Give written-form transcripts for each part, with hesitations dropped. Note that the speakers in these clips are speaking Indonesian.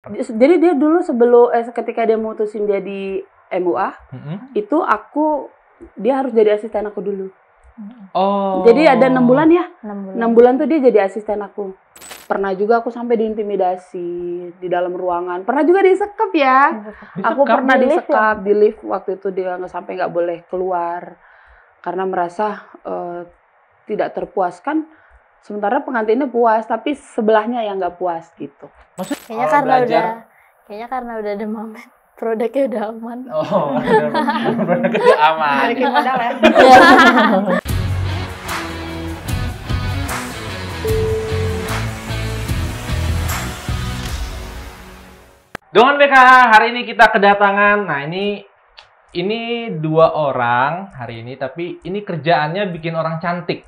Jadi dia dulu sebelum ketika dia mutusin dia di MUA, itu dia harus jadi asisten aku dulu. Oh. Jadi ada 6 bulan ya. 6 bulan tuh dia jadi asisten aku. Pernah juga aku sampai diintimidasi di dalam ruangan. Pernah juga disekap ya. Aku pernah disekap di lift waktu itu, dia sampai nggak boleh keluar karena merasa tidak terpuaskan. Sementara pengantinnya puas, tapi sebelahnya yang nggak puas gitu. Kayaknya karena udah ada momen produknya udah aman. Oh, produknya udah aman. Balikin modal ya. Dongan BK, hari ini kita kedatangan. Nah, ini 2 orang hari ini, tapi ini kerjaannya bikin orang cantik.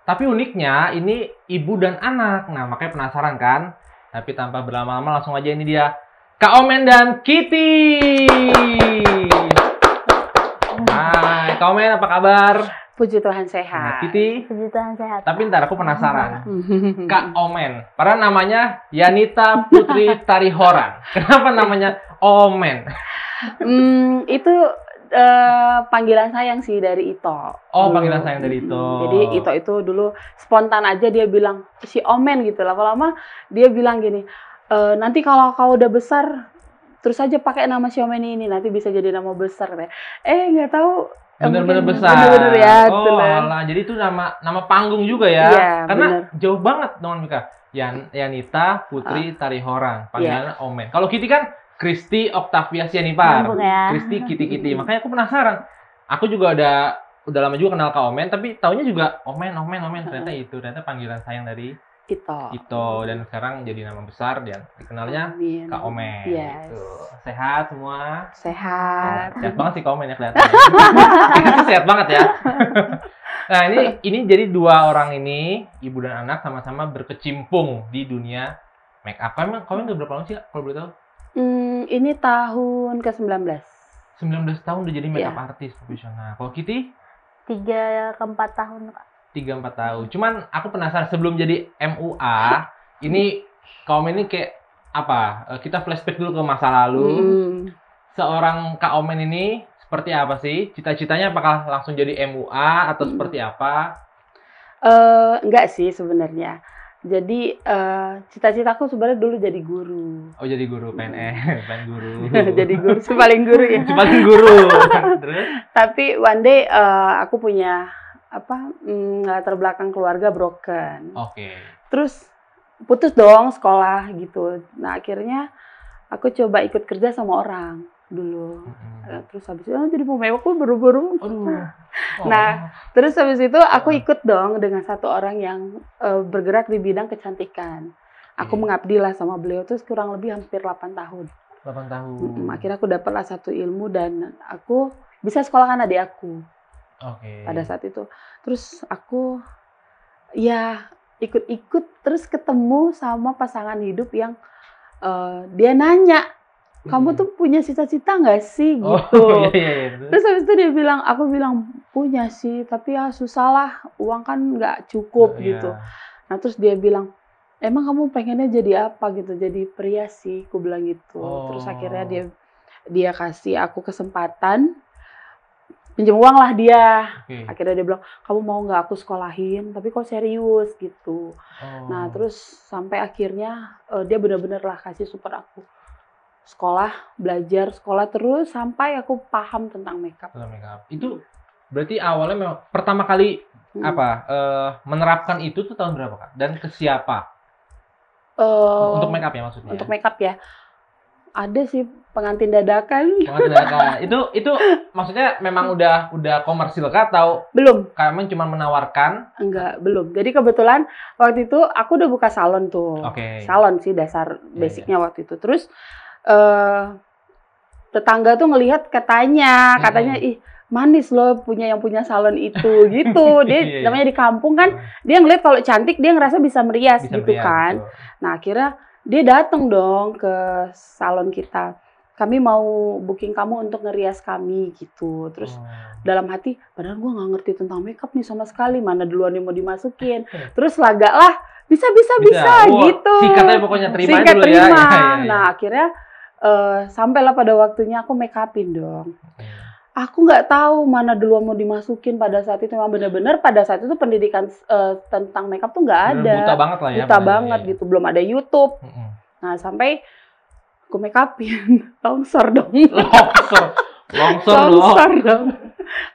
Tapi uniknya ini ibu dan anak. Nah, makanya penasaran kan? Tapi tanpa berlama-lama langsung aja ini dia Kak Omen dan Kitty. Hai, Kak Omen apa kabar? Puji Tuhan Nah, sehat. Kitty. Puji Tuhan sehat. Tapi ntar aku penasaran. Kak Omen. Padahal namanya Yanita Putri Tarihoran. Kenapa namanya Omen? Itu panggilan sayang sih dari Ito. Oh, panggilan sayang dari Ito. Jadi Ito itu dulu spontan aja dia bilang si Omen gitu. Lama-lama dia bilang gini, nanti kalau kau udah besar terus aja pakai nama si Omen ini, nanti bisa jadi nama besar. Nggak tahu. Bener-bener besar. Bener-bener ya. Oh, alah. Jadi itu nama panggung juga ya. Iya, karena bener. jauh banget dong Mika. Yanita Putri Tarihoran. Panggilannya Omen. Kalau Kitty kan Kristi Octavia Sianipar. Ya. Kristi Kitty. Makanya aku penasaran. Aku juga udah lama juga kenal Kak Omen, tapi taunya juga Omen. Ternyata panggilan sayang dari Ito. Dan sekarang jadi nama besar dan dikenalnya Amin. Kak Omen. Yes. Gitu. Sehat semua. Sehat. Sehat banget sih Kak Omen ya kelihatannya. Sehat banget ya. Nah, ini jadi 2 orang ini, ibu dan anak sama-sama berkecimpung di dunia make up. Kak Omen udah berapa lama sih kalau boleh tahu? Ini tahun ke-19. 19 tahun udah jadi makeup Iya. artis profesional. Kalau Kitty? 3 ke 4 tahun, Kak. 3-4 tahun. Cuman aku penasaran sebelum jadi MUA, ini Kak Omen ini kayak apa? Kita flashback dulu ke masa lalu. Seorang Kak Omen ini seperti apa sih? Cita-citanya apakah langsung jadi MUA atau seperti apa? Enggak sih sebenarnya. Jadi cita-citaku sebenarnya dulu jadi guru. Oh, jadi guru PNS, pengen guru. Jadi guru, paling guru ya. Paling guru. Terus? Tapi one day aku punya latar belakang keluarga broken. Oke. Terus putus dong sekolah gitu. Nah akhirnya aku coba ikut kerja sama orang dulu. Terus habis itu jadi pemain aku buru-buru. Nah, terus habis itu aku ikut dong dengan satu orang yang bergerak di bidang kecantikan. Aku mengabdi lah sama beliau tuh kurang lebih hampir 8 tahun. 8 tahun. Akhirnya aku dapatlah satu ilmu dan aku bisa sekolahkan adik aku. Oke. Pada saat itu. Terus aku ya ikut-ikut terus ketemu sama pasangan hidup yang dia nanya, kamu tuh punya cita-cita nggak sih gitu. Iya. Terus habis itu aku bilang punya sih, tapi ya susah lah, uang kan nggak cukup gitu. Nah terus dia bilang, emang kamu pengennya jadi apa gitu? Jadi pria sih, aku bilang gitu. Terus akhirnya dia kasih aku kesempatan, pinjam uang lah dia. Akhirnya dia bilang, kamu mau nggak aku sekolahin, tapi kok serius gitu. Nah terus sampai akhirnya dia benar-benar lah kasih support aku. Belajar sekolah terus sampai aku paham tentang makeup. Itu berarti awalnya memang pertama kali menerapkan itu tuh tahun berapa Kak? Dan ke siapa? Untuk makeup ya maksudnya? Untuk makeup ya. Ada sih pengantin dadakan. Pengantin dadakan. Itu maksudnya memang udah komersil Kak atau belum? Kalian cuma menawarkan? Enggak, belum. Jadi kebetulan waktu itu aku udah buka salon tuh. Salon sih dasar basicnya waktu itu. Terus tetangga tuh ngelihat katanya ih manis loh yang punya salon itu gitu. Dia namanya di kampung kan, dia ngelihat kalau cantik dia ngerasa bisa merias gitu kan. Nah akhirnya dia datang dong ke salon kita. Kami mau booking kamu untuk ngerias kami gitu. Terus dalam hati, padahal gue nggak ngerti tentang makeup nih sama sekali. Mana duluan yang mau dimasukin. Terus lagalah bisa Oh, gitu. Sikatnya pokoknya terima Singkat dulu ya. terima. Ya. Nah, akhirnya sampailah pada waktunya aku make upin dong. Aku nggak tahu mana duluan mau dimasukin pada saat itu. Memang benar-benar pada saat itu pendidikan tentang makeup tuh nggak ada. Buta banget lah ya. Buta banget gitu. Belum ada YouTube. Nah, sampai aku make upin. Longsor dong. Longsor dong.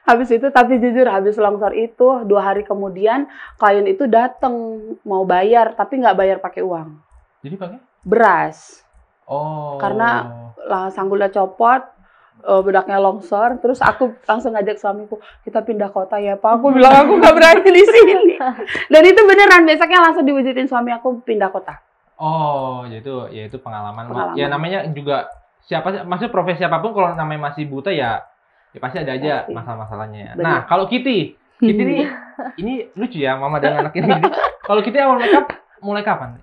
Habis itu, tapi jujur habis longsor itu 2 hari kemudian klien itu datang mau bayar, tapi nggak bayar pakai uang. Jadi pakai? Beras. Oh. Karena sanggulnya copot, bedaknya longsor, terus aku langsung ngajak suamiku, kita pindah kota ya Pak. Aku bilang aku nggak berani di sini. Dan itu beneran, besoknya langsung diwujudin suami aku pindah kota. Oh, ya itu pengalaman. Ya namanya juga maksudnya profesi apapun kalau namanya masih buta ya pasti ada aja masalah-masalahnya. Bener. Nah, kalau Kitty nih, ini lucu ya Mama dan anak ini. Kalau Kitty awal makeup mulai kapan?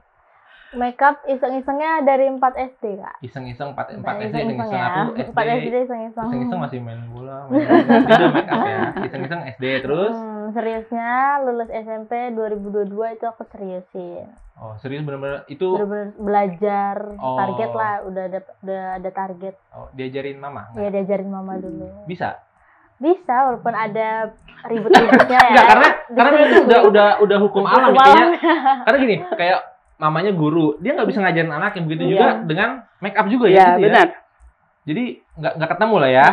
Makeup iseng-isengnya dari 4 SD, Kak. Iseng-iseng 4 SD, Iseng-iseng iseng-iseng ya. aku SD. 4 SD iseng-iseng. Iseng-iseng masih main bola, video make up ya. Iseng-iseng SD terus. Seriusnya lulus SMP 2022 itu aku seriusin. Oh, serius bener-bener itu Bener-bener belajar, Oh. target lah, udah ada target. oh, diajarin Mama? Ya diajarin Mama dulu. Bisa? Bisa walaupun ada ribut-ributnya ya. Enggak, karena itu udah hukum alam Hukum kayaknya. alam. Karena gini, kayak mamanya guru, dia nggak bisa ngajarin anaknya begitu Iya. juga dengan make up juga Iya, ya. Gitu benar. Ya? Jadi nggak ketemu lah ya.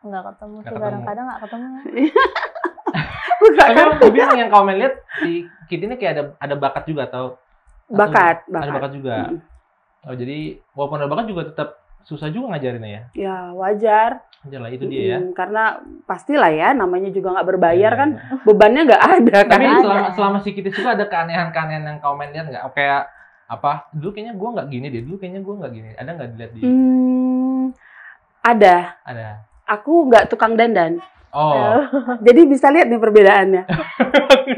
Nggak ketemu Nggak sih, ketemu. kadang-kadang nggak ketemu. Tapi emang yang kamu lihat si Kitty ini kayak ada bakat juga atau Bakat. ada bakat juga. Oh, jadi walaupun ada bakat juga tetap susah juga ngajarinnya ya. Ya, wajar. Jelas itu dia ya. Karena pastilah ya, namanya juga nggak berbayar Iya, kan, iya. bebannya nggak ada kan. Tapi Ada. selama si Kitty suka ada keanehan-keanehan yang kamu lihat nggak? Kayak apa? Dulu kayaknya gue nggak gini deh. Dulu kayaknya gue nggak gini. Ada nggak dilihat di? Ada. Ada. Aku nggak tukang dandan. Oh. Jadi bisa lihat nih perbedaannya.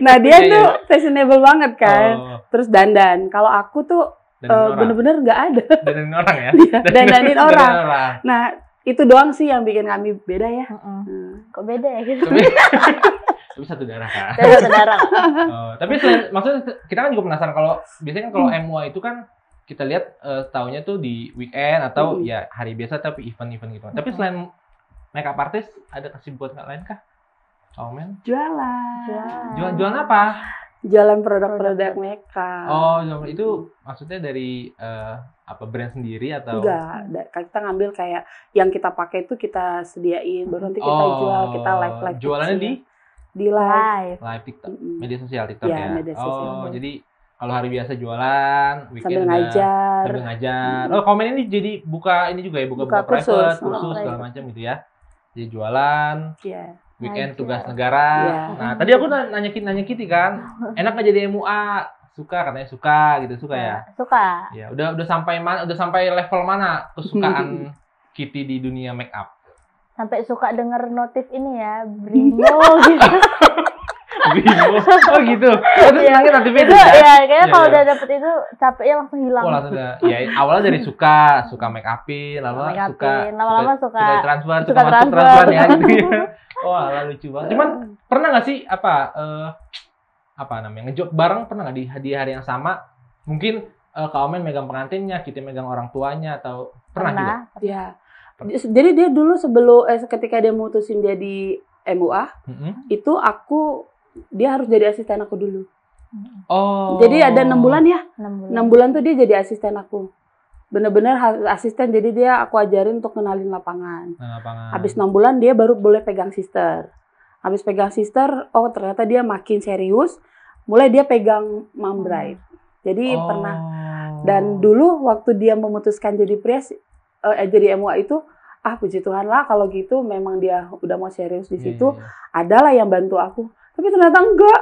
Nah, dia Iya, tuh fashionable banget kan. Oh. Terus dandan. Kalau aku tuh bener-bener nggak ada. Dandanin orang ya? Iya, dandanin orang. Dandanin orang. Nah, itu doang sih yang bikin kami beda ya. Kok beda ya gitu? Tapi satu darah kan? Saya saudara. Oh, tapi maksudnya kita kan juga penasaran kalau biasanya kan kalau MUA itu kan kita lihat tahunnya tuh di weekend atau ya hari biasa tapi event-event gitu. Tapi selain makeup artist ada kesibukan lain kah? Oh men? Jualan. Jualan apa? Jualan produk-produk makeup. Oh, itu maksudnya dari apa brand sendiri atau? Enggak, kita ngambil kayak yang kita pakai itu kita sediain, baru nanti kita jual, kita live Jualannya di live. live TikTok, media sosial TikTok Ya, ya. media sosial. Oh, jadi kalau hari biasa jualan, weekend sambil ngajar. Oh, komen ini jadi buka ini juga ya, buka private, kursus segala macam gitu ya. Jadi jualan, weekend tugas negara. Ya. Nah, tadi aku nanya Kitty kan, enak nggak jadi MUA? Suka katanya suka ya. Suka. Ya, udah sampai mana? Udah sampai level mana kesukaan Kitty di dunia make up? Sampai suka denger notif ini ya, Brimo gitu. Brimo. Oh gitu. Oh, itu senangnya notifnya itu ya? Ya, kayaknya kalau udah dapet itu capeknya langsung hilang. Oh, langsung ya. Awalnya dari suka make-upin, lama-lama suka transfer ya gitu ya. Wah, lucu banget. Cuman pernah nggak sih apa namanya ngejob bareng, pernah nggak di hari yang sama? Mungkin Kak Omen megang pengantinnya, kita megang orang tuanya, atau pernah juga? Ya. Jadi dia dulu sebelum ketika dia mutusin dia di MUA, itu dia harus jadi asisten aku dulu. Oh. Jadi ada 6 bulan ya. 6 bulan tuh dia jadi asisten aku. Bener-bener asisten, jadi dia aku ajarin untuk kenalin lapangan. Habis 6 bulan dia baru boleh pegang sister. Habis pegang sister, oh ternyata dia makin serius. Mulai dia pegang mom bride. Jadi pernah. Dan dulu waktu dia memutuskan jadi jadi MUA itu, puji Tuhan lah kalau gitu memang dia udah mau serius di situ. Adalah yang bantu aku. Tapi ternyata enggak.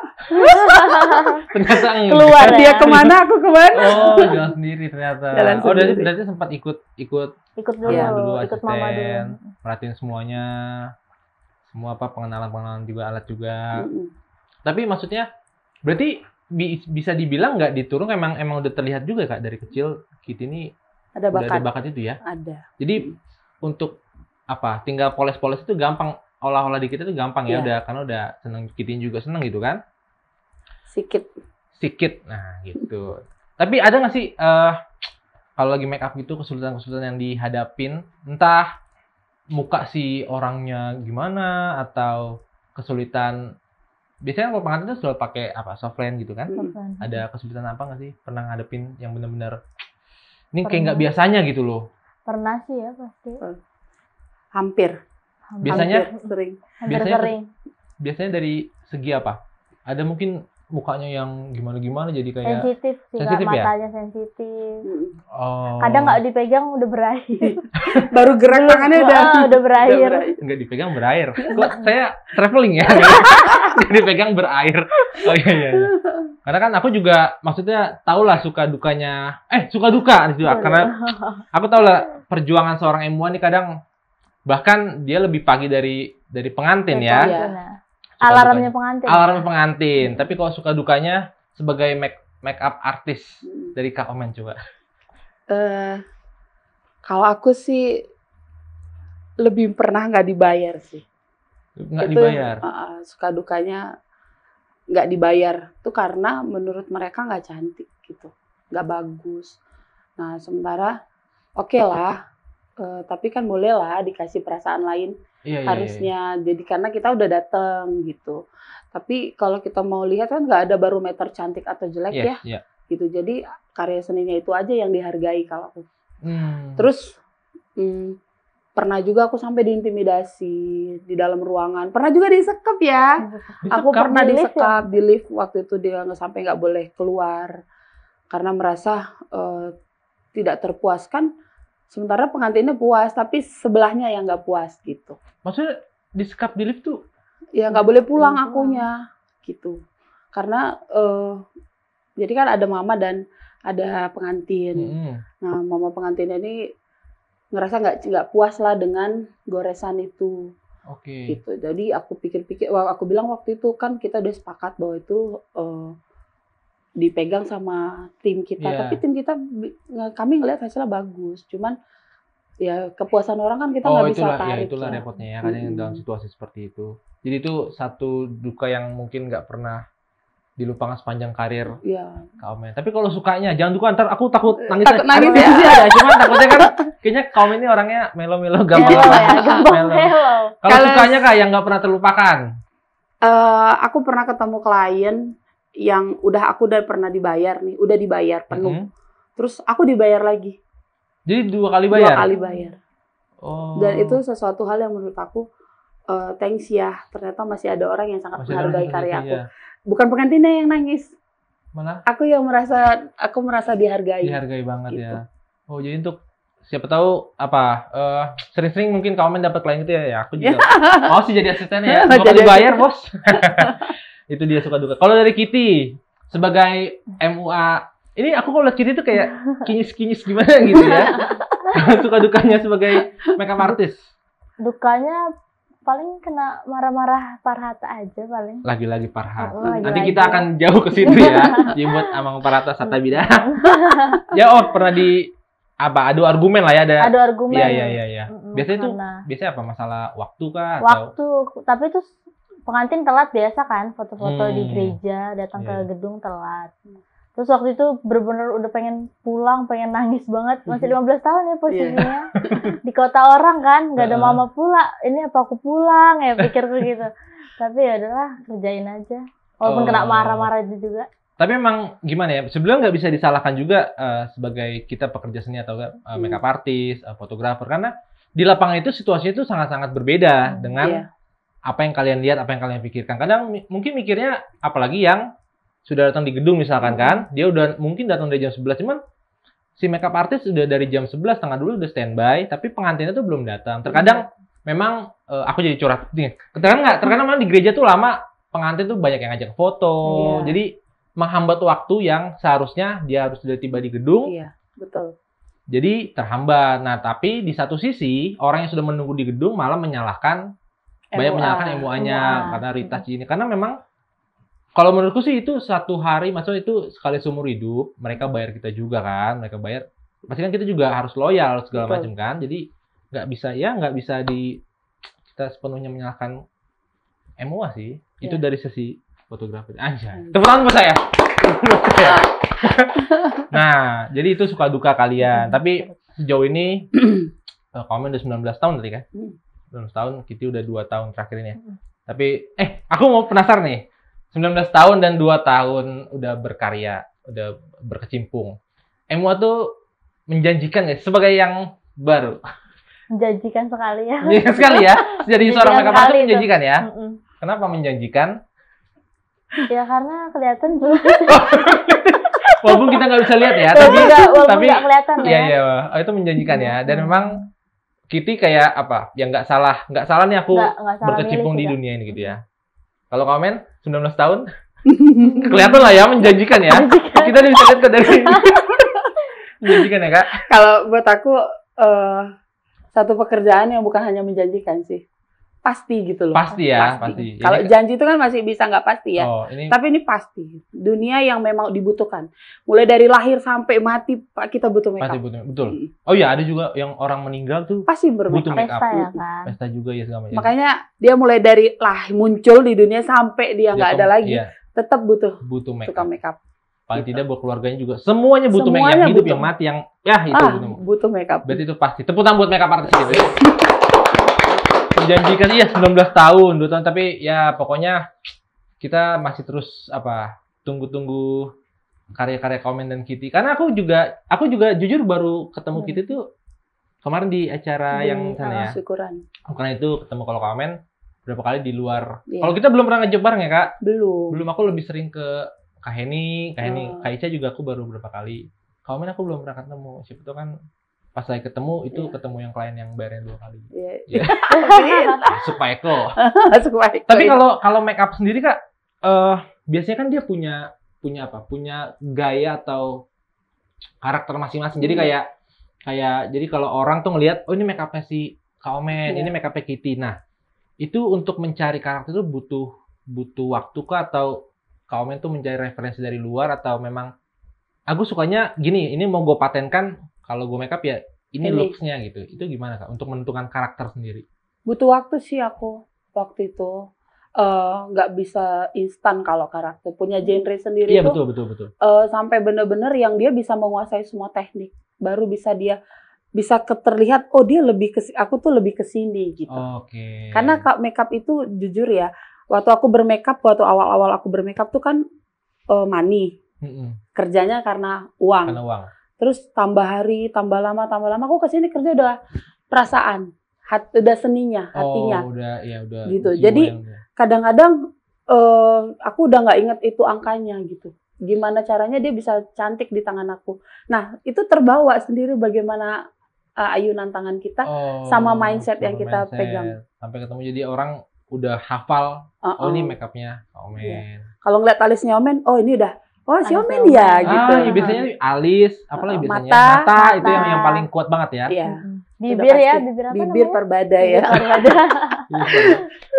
Ternyata enggak. Keluar ya. Dia kemana, aku kemana. Oh, jalan sendiri ternyata. Berarti sempat ikut dulu, ikut mama dulu. Perhatiin semuanya. Semua pengenalan juga, alat juga. Tapi maksudnya berarti bisa dibilang nggak diturun, emang udah terlihat juga Kak dari kecil Kitty ini ada bakat itu ya? Ada. Jadi untuk tinggal poles-poles itu gampang, olah-olah dikit itu gampang ya, karena udah seneng, Kitty juga seneng gitu kan? sikit. Nah, gitu. Tapi ada nggak sih kalau lagi make up gitu kesulitan-kesulitan yang dihadapin, entah muka si orangnya gimana atau kesulitan. Biasanya kalau pengantin tuh selalu pakai apa? Soft lens gitu kan? Ada kesulitan apa nggak sih? Pernah ngadepin yang benar-benar ini kayak nggak biasanya gitu loh? Pernah sih ya pasti. Hampir. Biasanya Hampir sering. Biasanya dari segi apa? Ada mungkin mukanya yang gimana-gimana jadi kayak sensitif sih, sensitif ya? matanya sensitif. Oh. Kadang nggak dipegang udah berair. Baru gerak tangannya udah berair. Nggak dipegang berair. Kok saya traveling ya? Nggak dipegang berair. Oh iya, iya. Karena kan aku juga maksudnya tahu lah suka dukanya. Suka duka juga. Karena aku tahu lah perjuangan seorang emuan nih kadang bahkan dia lebih pagi dari pengantin ya. Alarmnya pengantin. Alarmnya pengantin. Tapi kalau suka dukanya sebagai make up artis dari Kak Omen coba. Kalau aku sih lebih pernah nggak dibayar sih. Nggak dibayar? Suka dukanya nggak dibayar. Itu karena menurut mereka nggak cantik gitu. Nggak bagus. Nah sementara oke lah. Tapi kan boleh lah dikasih perasaan lain. Harusnya. Jadi karena kita udah dateng gitu. Tapi kalau kita mau lihat kan nggak ada barometer cantik atau jelek ya. Gitu. Jadi karya seninya itu aja yang dihargai kalau aku. Terus pernah juga aku sampai diintimidasi di dalam ruangan. Pernah juga disekap ya. Aku pernah disekap di lift waktu itu, dia sampai nggak boleh keluar karena merasa tidak terpuaskan. Sementara pengantinnya puas, tapi sebelahnya yang nggak puas gitu. Maksudnya disekap di lift tuh? Ya nggak boleh pulang akunya gitu. Karena jadi kan ada mama dan ada pengantin. Nah mama pengantin ini ngerasa nggak puas lah dengan goresan itu. Gitu. Jadi aku pikir-pikir, aku bilang waktu itu kan kita udah sepakat bahwa itu dipegang sama tim kita, tapi tim kita kami ngelihat hasilnya bagus, cuman ya kepuasan orang kan kita nggak bisa tarik. Itulah repotnya ya, kadang dalam situasi seperti itu. Jadi itu satu duka yang mungkin nggak pernah dilupakan sepanjang karir Kak Omen. Tapi kalau sukanya jangan duka, ntar aku takut nangis. Takut nangis ya. Ada, cuman takutnya kan kayaknya Kak Omen ini orangnya melo-melo, gampang melo. Kalau sukanya Kak yang nggak pernah terlupakan? Aku pernah ketemu klien yang aku udah pernah dibayar nih, udah dibayar penuh. Terus aku dibayar lagi. Jadi 2 kali bayar? 2 kali bayar. Dan itu sesuatu hal yang menurut aku thanks ya, ternyata masih ada orang yang sangat menghargai karya aku. Bukan pengantinnya yang nangis. Malah? Aku merasa dihargai. Dihargai banget gitu. Ya. Oh jadi untuk siapa tahu sering-sering mungkin Kak Omen dapat klien itu ya aku juga. Mau sih jadi asistennya ya. 2 kali bayar bos. Itu dia suka duka. Kalau dari Kitty sebagai MUA, ini aku kalau lihat Kitty tuh kayak kinyis-kinyis gimana gitu ya. Suka dukanya sebagai makeup artist. Dukanya paling kena marah-marah Parhata aja paling. Lagi-lagi Parhata. Nanti kita akan jauh ke situ ya. Jadi buat Amang Parhata Satabida. Pernah adu argumen lah ya, ada. Adu argumen. Iya. Biasanya apa, masalah waktu kah? Waktu, tapi itu pengantin telat biasa kan, foto-foto di gereja, datang ke gedung telat. Terus waktu itu bener-bener udah pengen pulang, pengen nangis banget. Masih 15 tahun ya posisinya. Di kota orang kan, nggak ada mama pula. Ini apa aku pulang ya, pikirku gitu. Tapi ya udahlah, kerjain aja. Walaupun kena marah-marah juga. Tapi emang gimana ya, sebelumnya nggak bisa disalahkan juga sebagai kita pekerja seni atau makeup artist, fotografer. Karena di lapangan itu situasinya itu sangat-sangat berbeda dengan apa yang kalian lihat, apa yang kalian pikirkan. Kadang mungkin mikirnya, apalagi yang sudah datang di gedung misalkan kan, dia udah mungkin datang dari jam 11, cuman si makeup artist sudah dari jam 11, setengah 12 udah standby, tapi pengantinnya tuh belum datang. Terkadang memang aku jadi curhat nih. Terkadang memang di gereja tuh lama, pengantin tuh banyak yang ngajak foto, jadi menghambat waktu yang seharusnya dia harus sudah tiba di gedung. Iya, betul. Jadi terhambat. Nah, tapi di satu sisi orang yang sudah menunggu di gedung malah menyalahkan MUA-nya karena Rita ini. Karena memang kalau menurutku sih itu satu hari, maksudnya itu sekali seumur hidup, mereka bayar kita juga kan, mereka bayar. Pasti kan kita juga harus loyal segala macam kan. Jadi nggak bisa kita sepenuhnya menyalahkan MUA sih. Itu dari sisi fotografer aja. Tepuk tangan buat saya. Nah, jadi itu suka duka kalian. Tapi sejauh ini Komen udah 19 tahun tadi kan? 19 tahun, Kitty udah 2 tahun terakhir ini ya. Tapi, aku mau penasaran nih. 19 tahun dan 2 tahun udah berkarya, udah berkecimpung. MUA tuh menjanjikan nggak sebagai yang baru? Menjanjikan sekali ya. Menjanjikan sekali ya? Jadi seorang makeup artist menjanjikan ya? Mm-mm. Kenapa menjanjikan? Ya karena kelihatan belum. Walaupun kita nggak bisa lihat ya, tapi nggak kelihatan ya. Iya, itu menjanjikan ya. Dan memang Kitty kayak apa? Ya nggak salah nih aku nggak berkecimpung di dunia ini gitu ya. Kalau Komen 19 tahun, kelihatan lah ya menjanjikan ya. Kita bisa lihat dari menjanjikan ya Kak. Kalau buat aku satu pekerjaan yang bukan hanya menjanjikan sih. Pasti gitu loh. Pasti ya, pasti. Kalau janji itu kan masih bisa nggak pasti ya. Tapi ini pasti. Dunia yang memang dibutuhkan. Mulai dari lahir sampai mati kita butuh makeup. Pasti butuh, betul. Oh iya, ada juga yang orang meninggal tuh pasti butuh makeup. Pesta ya kan. Pesta juga ya segala macam. Makanya dia mulai dari muncul di dunia sampai dia nggak ada lagi, tetap butuh makeup. tukang makeup. Paling tidak buat keluarganya juga. Semuanya butuh makeup. Yang hidup, yang mati, yang itu butuh makeup. Berarti itu pasti. Tepuk tangan buat makeup artis gitu. Menjanjikan 19 tahun, 2 tahun, tapi ya pokoknya kita masih terus tunggu-tunggu karya-karya Komen dan Kitty. Karena aku juga jujur baru ketemu Kitty tuh kemarin di acara yang sana ya. Syukuran. Karena itu ketemu kalau Komen berapa kali di luar. Kalau kita belum pernah ngejep bareng ya Kak? Belum. Aku lebih sering ke Kak Heni, Kak Ica juga aku baru berapa kali. Komen aku belum pernah ketemu. Siapa tuh kan pas saya ketemu itu ketemu yang klien yang bayarnya 2 kali. Iya. Supaya Eko. Tapi kalau make up sendiri Kak, biasanya kan dia punya apa? Punya gaya atau karakter masing-masing. Jadi kayak jadi kalau orang tuh ngelihat, oh ini make upnya si Kak Omen, ini make upnya Kitty. Nah, itu untuk mencari karakter itu butuh waktu kah, atau Kak Omen tuh mencari referensi dari luar, atau memang aku sukanya gini, ini mau gue patenkan. Kalau gue makeup ya ini looks-nya gitu. Itu gimana Kak untuk menentukan karakter sendiri? Butuh waktu sih aku waktu itu. Nggak bisa instan kalau karakter. Punya genre sendiri. Iya betul. Sampai bener-bener yang dia bisa menguasai semua teknik. Baru bisa dia terlihat, oh dia aku tuh lebih ke sini gitu. Oke. Karena makeup itu jujur ya, waktu awal-awal aku bermakeup tuh kan money. Kerjanya karena uang. Terus tambah hari, tambah lama aku kesini kerja udah perasaan, udah seninya, hatinya. Udah. Gitu. Jadi kadang-kadang aku udah nggak inget itu angkanya gitu. Gimana caranya dia bisa cantik di tangan aku. Nah itu terbawa sendiri bagaimana ayunan tangan kita sama mindset yang kita pegang. Sampai ketemu jadi orang udah hafal. Ini makeupnya Omen. Iya. Kalau ngeliat alisnya Omen, oh ini udah. Oh, si Omen ya gitu. Ya biasanya alis, apalagi biasanya mata itu yang paling kuat banget ya. Iya. Bibir ya, bibir apa bibir perbada ya.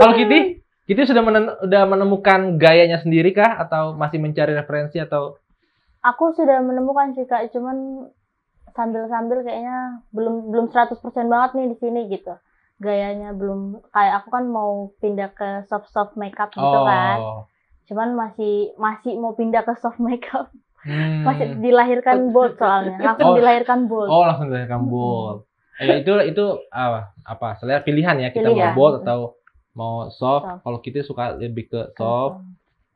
Kalau Kitty sudah menemukan gayanya sendiri kah, atau masih mencari referensi, atau? Aku sudah menemukan sih Kak, cuman sambil-sambil kayaknya belum 100% banget nih di sini gitu. Gayanya belum, kayak aku kan mau pindah ke soft makeup gitu kan. Cuman masih mau pindah ke soft makeup. Masih dilahirkan bold soalnya. Langsung dilahirkan bold. Langsung dilahirkan bold. Itu apa? Selera pilihan ya, kita mau bold atau mau soft. Kalau kita suka lebih ke soft.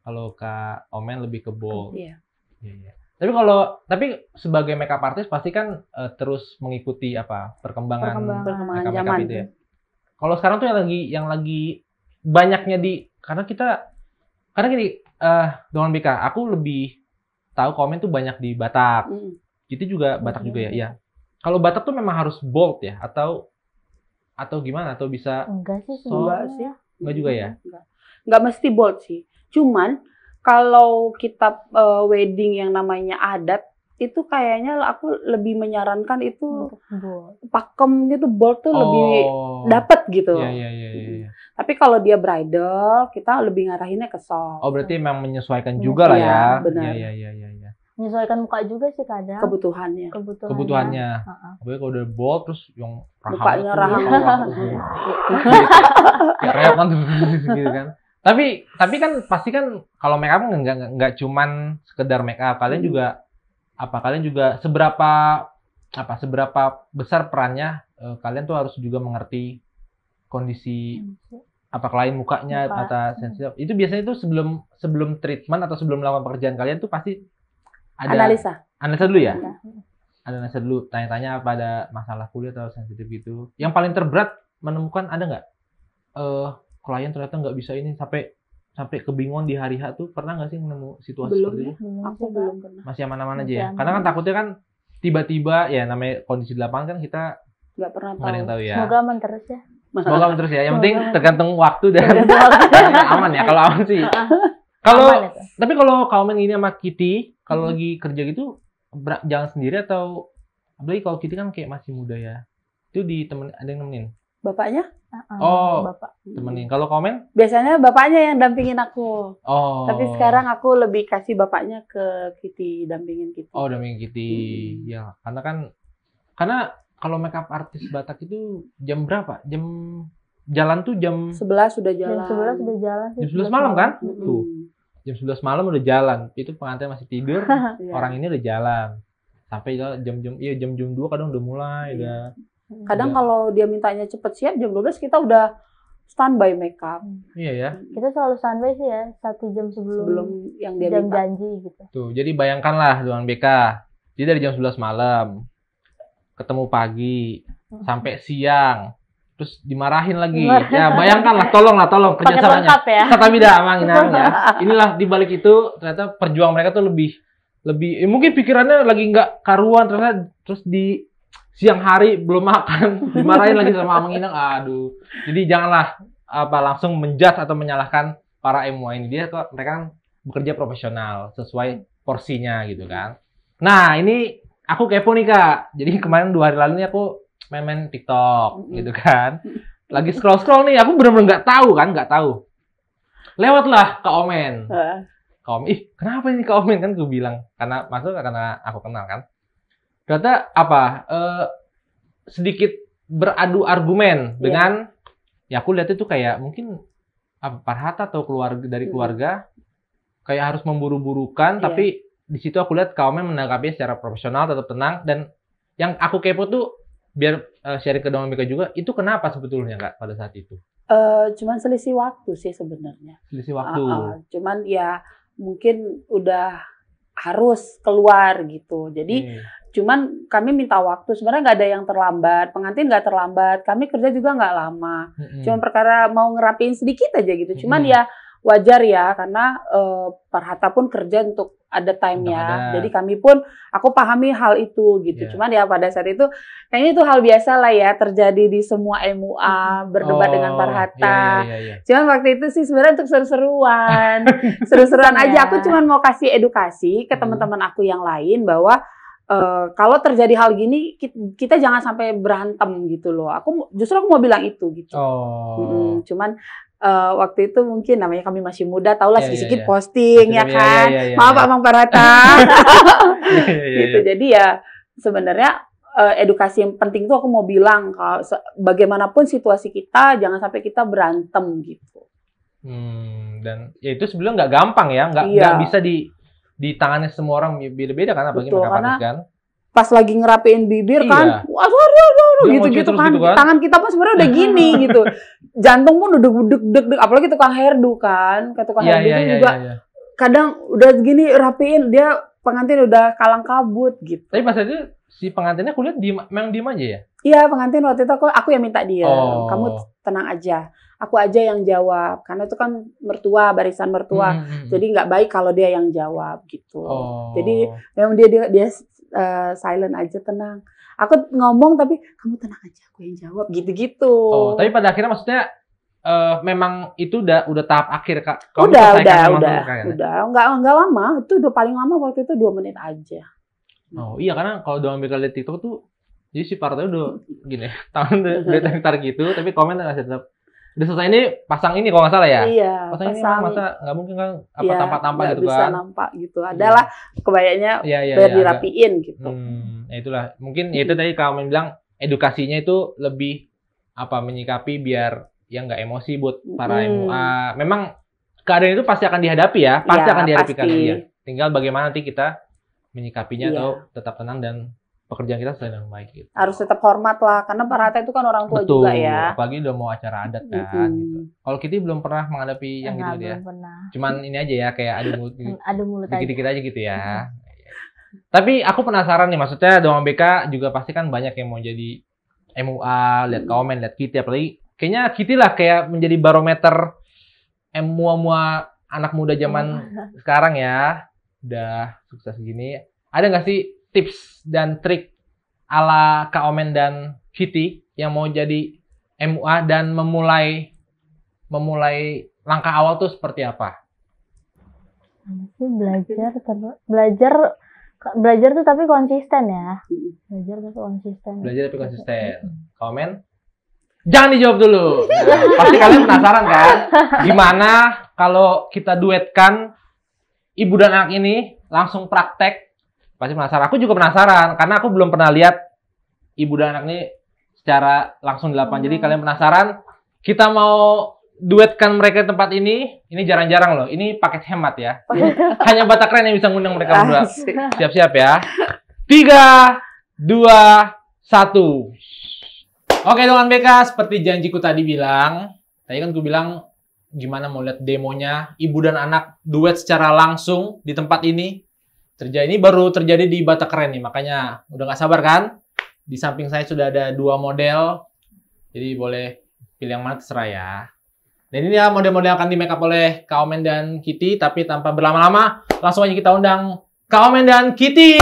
Kalau Kak Omen lebih ke bold. Iya. Tapi sebagai makeup artist pasti kan terus mengikuti perkembangan zaman itu ya. Kalau sekarang tuh yang lagi banyaknya karena gini, dengan BK, aku lebih tahu Komen tuh banyak di Batak. Itu juga Batak juga ya. Iya. Kalau Batak tuh memang harus bold ya, atau gimana? Atau bisa? Enggak sih sebenarnya. Enggak juga ya? Enggak mesti bold sih. Cuman kalau kita wedding yang namanya adat, itu kayaknya aku lebih menyarankan itu pakemnya tuh bold tuh lebih dapet gitu. Iya. Tapi kalau dia bridal, kita lebih ngarahinnya ke soft. Berarti memang menyesuaikan juga lah ya. Benar. Iya. Menyesuaikan muka juga sih kadang. Kebutuhannya. Apalagi kalau udah bold terus yang mukanya rahang. Ya kelihatan gitu kan. Tapi kan pasti kan kalau make up nggak cuman sekedar make up. Kalian juga seberapa besar perannya kalian tuh harus juga mengerti kondisi klien mukanya atau sensitif. Itu biasanya tuh sebelum treatment atau sebelum melakukan pekerjaan kalian tuh pasti ada analisa dulu ya. Analisa dulu, tanya-tanya apa ada masalah kulit atau sensitif gitu. Yang paling terberat menemukan ada nggak? Klien ternyata nggak bisa ini sampai kebingungan di hari H tuh, pernah nggak sih nemu situasi seperti itu? Aku belum pernah. Masih aman-aman aja ya. Karena kan takutnya kan tiba-tiba ya namanya kondisi di lapangan kan kita nggak pernah nggak ada yang tahu ya. Semoga aman terus ya. Semoga aman terus ya. Yang penting tergantung waktu dan aman ya. Kalau aman sih. Tapi kalau Kaumen ini sama Kitty, kalau lagi kerja gitu jangan sendiri atau apalagi kalau Kitty kan kayak masih muda ya. Itu ada yang nemenin. Bapaknya? Bapak. Temenin. Kalau Kaumen? Biasanya bapaknya yang dampingin aku. Tapi Oh. sekarang aku lebih kasih bapaknya ke Kitty, dampingin Kitty. Oh, dampingin Kitty. Ya, karena kalau makeup artis Batak itu jam berapa? Jalan tuh jam 11 sudah jalan. Jam 11 sudah jalan sih. Jam 11 malam kan? Mm-mm. Tuh. Jam 11 malam udah jalan. Itu pengantin masih tidur, Iya. orang ini udah jalan. Sampai jam 2 kadang udah mulai udah. Kadang kalau dia mintanya cepet siap jam 12 kita udah standby makeup. Iya ya. Kita selalu standby sih ya, 1 jam sebelum Yang dia jam minta. janji gitu. Tuh, jadi bayangkanlah dengan BK. Jadi dari jam 11 malam ketemu pagi sampai siang. Terus dimarahin lagi. Ya, bayangkanlah, tolong Paket kerjasamanya. lengkap ya. Kata bida amang ya. Inilah di balik itu ternyata perjuangan mereka tuh lebih mungkin pikirannya lagi nggak karuan ternyata, terus di siang hari belum makan dimarahin lagi sama Amang Inang. Aduh. Jadi janganlah langsung menjudge atau menyalahkan para MUA ini. Mereka kan bekerja profesional sesuai porsinya gitu kan. Nah, ini aku kepo nih Kak. Jadi kemarin 2 hari lalu nih aku main TikTok gitu kan. Lagi scroll nih, aku bener-bener nggak tahu. Lewatlah Kak Omen. Kak Omen, kenapa ini Kak Omen kan gue bilang karena aku kenal kan. Ternyata sedikit beradu argumen dengan ya aku lihat itu kayak mungkin Farhata atau keluarga kayak harus memburu-burukan, tapi di situ aku lihat Kak Omen menanggapinya secara profesional, tetap tenang, dan yang aku kepo tuh biar sharing ke Dong Mika juga, itu kenapa sebetulnya Kak pada saat itu? Cuman selisih waktu sih sebenarnya. Selisih waktu. Cuman ya mungkin udah harus keluar gitu. Jadi cuman kami minta waktu. Sebenarnya nggak ada yang terlambat. Pengantin nggak terlambat. Kami kerja juga nggak lama. Cuma perkara mau ngerapiin sedikit aja gitu. Cuman ya wajar ya karena Farhata pun kerja untuk ada time-nya. Jadi kami pun aku pahami hal itu gitu. Cuman ya pada saat itu kayaknya itu hal biasa lah ya terjadi di semua MUA berdebat dengan Farhata. Cuman waktu itu sih sebenarnya untuk seru-seruan. Seru-seruan aja. Aku cuman mau kasih edukasi ke teman-teman aku yang lain bahwa kalau terjadi hal gini kita jangan sampai berantem gitu loh. Justru aku mau bilang itu gitu. Cuman waktu itu mungkin namanya kami masih muda, tahulah sedikit posting ya kan. Maaf Bang Farhata. Gitu. Jadi ya sebenarnya edukasi yang penting itu aku mau bilang kalau bagaimanapun situasi kita jangan sampai kita berantem gitu. Dan ya itu sebenarnya nggak gampang ya, nggak bisa ditangani semua orang, beda-beda kan, apalagi makeup artist kan. Pas lagi ngerapiin bibir kan, wah gitu kan. Tangan kita pun sebenarnya udah gini gitu. Jantung pun udah deg-deg, apalagi tukang hairdo kan. Kayak tukang hairdo itu juga kadang udah gini rapiin, dia pengantin udah kalang kabut gitu. Tapi pas itu si pengantinnya kulihat memang diem aja ya? Iya, pengantin waktu itu aku yang minta dia. Kamu tenang aja. Aku aja yang jawab. Karena itu kan mertua, barisan mertua. Jadi nggak baik kalau dia yang jawab gitu. Jadi memang dia silent aja, tenang. Aku ngomong tapi kamu tenang aja, aku yang jawab gitu-gitu. Tapi pada akhirnya maksudnya memang itu udah tahap akhir Kak. Udah. Enggak lama. Itu udah paling lama waktu itu 2 menit aja. Iya, karena kalau Dong Mika lihat TikTok tuh jadi si Parto udah gini, tangan udah tar gitu, tapi komen masih tetap udah selesai ini pasang ini kalau nggak salah ya. Iya. Pasang ini masa nggak mungkin kan tampak gitu kan? Bisa nampak gitu. Adalah kebayanya biar dirapiin gitu. Ya itulah. Mungkin itu tadi kamu bilang edukasinya itu lebih menyikapi biar ya nggak emosi buat para MUA. Memang keadaan itu pasti akan dihadapi ya, pasti Ya, akan dihadapi pasti. karena dia. Tinggal bagaimana nanti kita menyikapinya Iya. atau tetap tenang dan pekerjaan kita selesai dengan baik gitu. Harus tetap hormat lah, karena Pak Rata itu kan orang tua Betul, juga ya. apalagi udah mau acara adat kan gitu. Kalau Kitty belum pernah menghadapi yang Enggak, gitu ya. belum pernah. Cuman ini aja ya kayak adu mulut Adu mulut aja. dikit-dikit aja gitu ya. Tapi aku penasaran nih, maksudnya Doang BK juga pasti kan banyak yang mau jadi MUA, lihat komen, lihat Kitty, apalagi kayaknya Kitty lah kayak menjadi barometer MUA anak muda zaman sekarang ya. Udah sukses gini. Ada nggak sih tips dan trik ala Kak Omen dan Kitty yang mau jadi MUA dan memulai langkah awal tuh seperti apa? Sih belajar tuh tapi konsisten ya. Belajar tapi konsisten. Komen? Jangan dijawab dulu. Nah, pasti kalian penasaran kan? Gimana kalau kita duetkan ibu dan anak ini langsung praktek? Pasti penasaran. Aku juga penasaran karena aku belum pernah lihat ibu dan anak ini secara langsung di lapangan. Jadi kalian penasaran? Kita mau duetkan mereka di tempat ini. Ini jarang-jarang loh. Ini paket hemat ya. Hanya Batak Keren yang bisa ngundang mereka berdua. Asik. Siap-siap ya. 3, 2, 1. Oke, Doang BK, seperti janjiku tadi bilang. Tadi kan aku bilang gimana mau lihat demonya ibu dan anak duet secara langsung di tempat ini. Ini baru terjadi di Batak Keren nih, makanya udah nggak sabar kan? Di samping saya sudah ada 2 model. Jadi boleh pilih yang mana terserah ya. Dan ini ya model-model yang akan di make up oleh Kak Omen dan Kitty, tapi tanpa berlama-lama, langsung aja kita undang Kak Omen dan Kitty.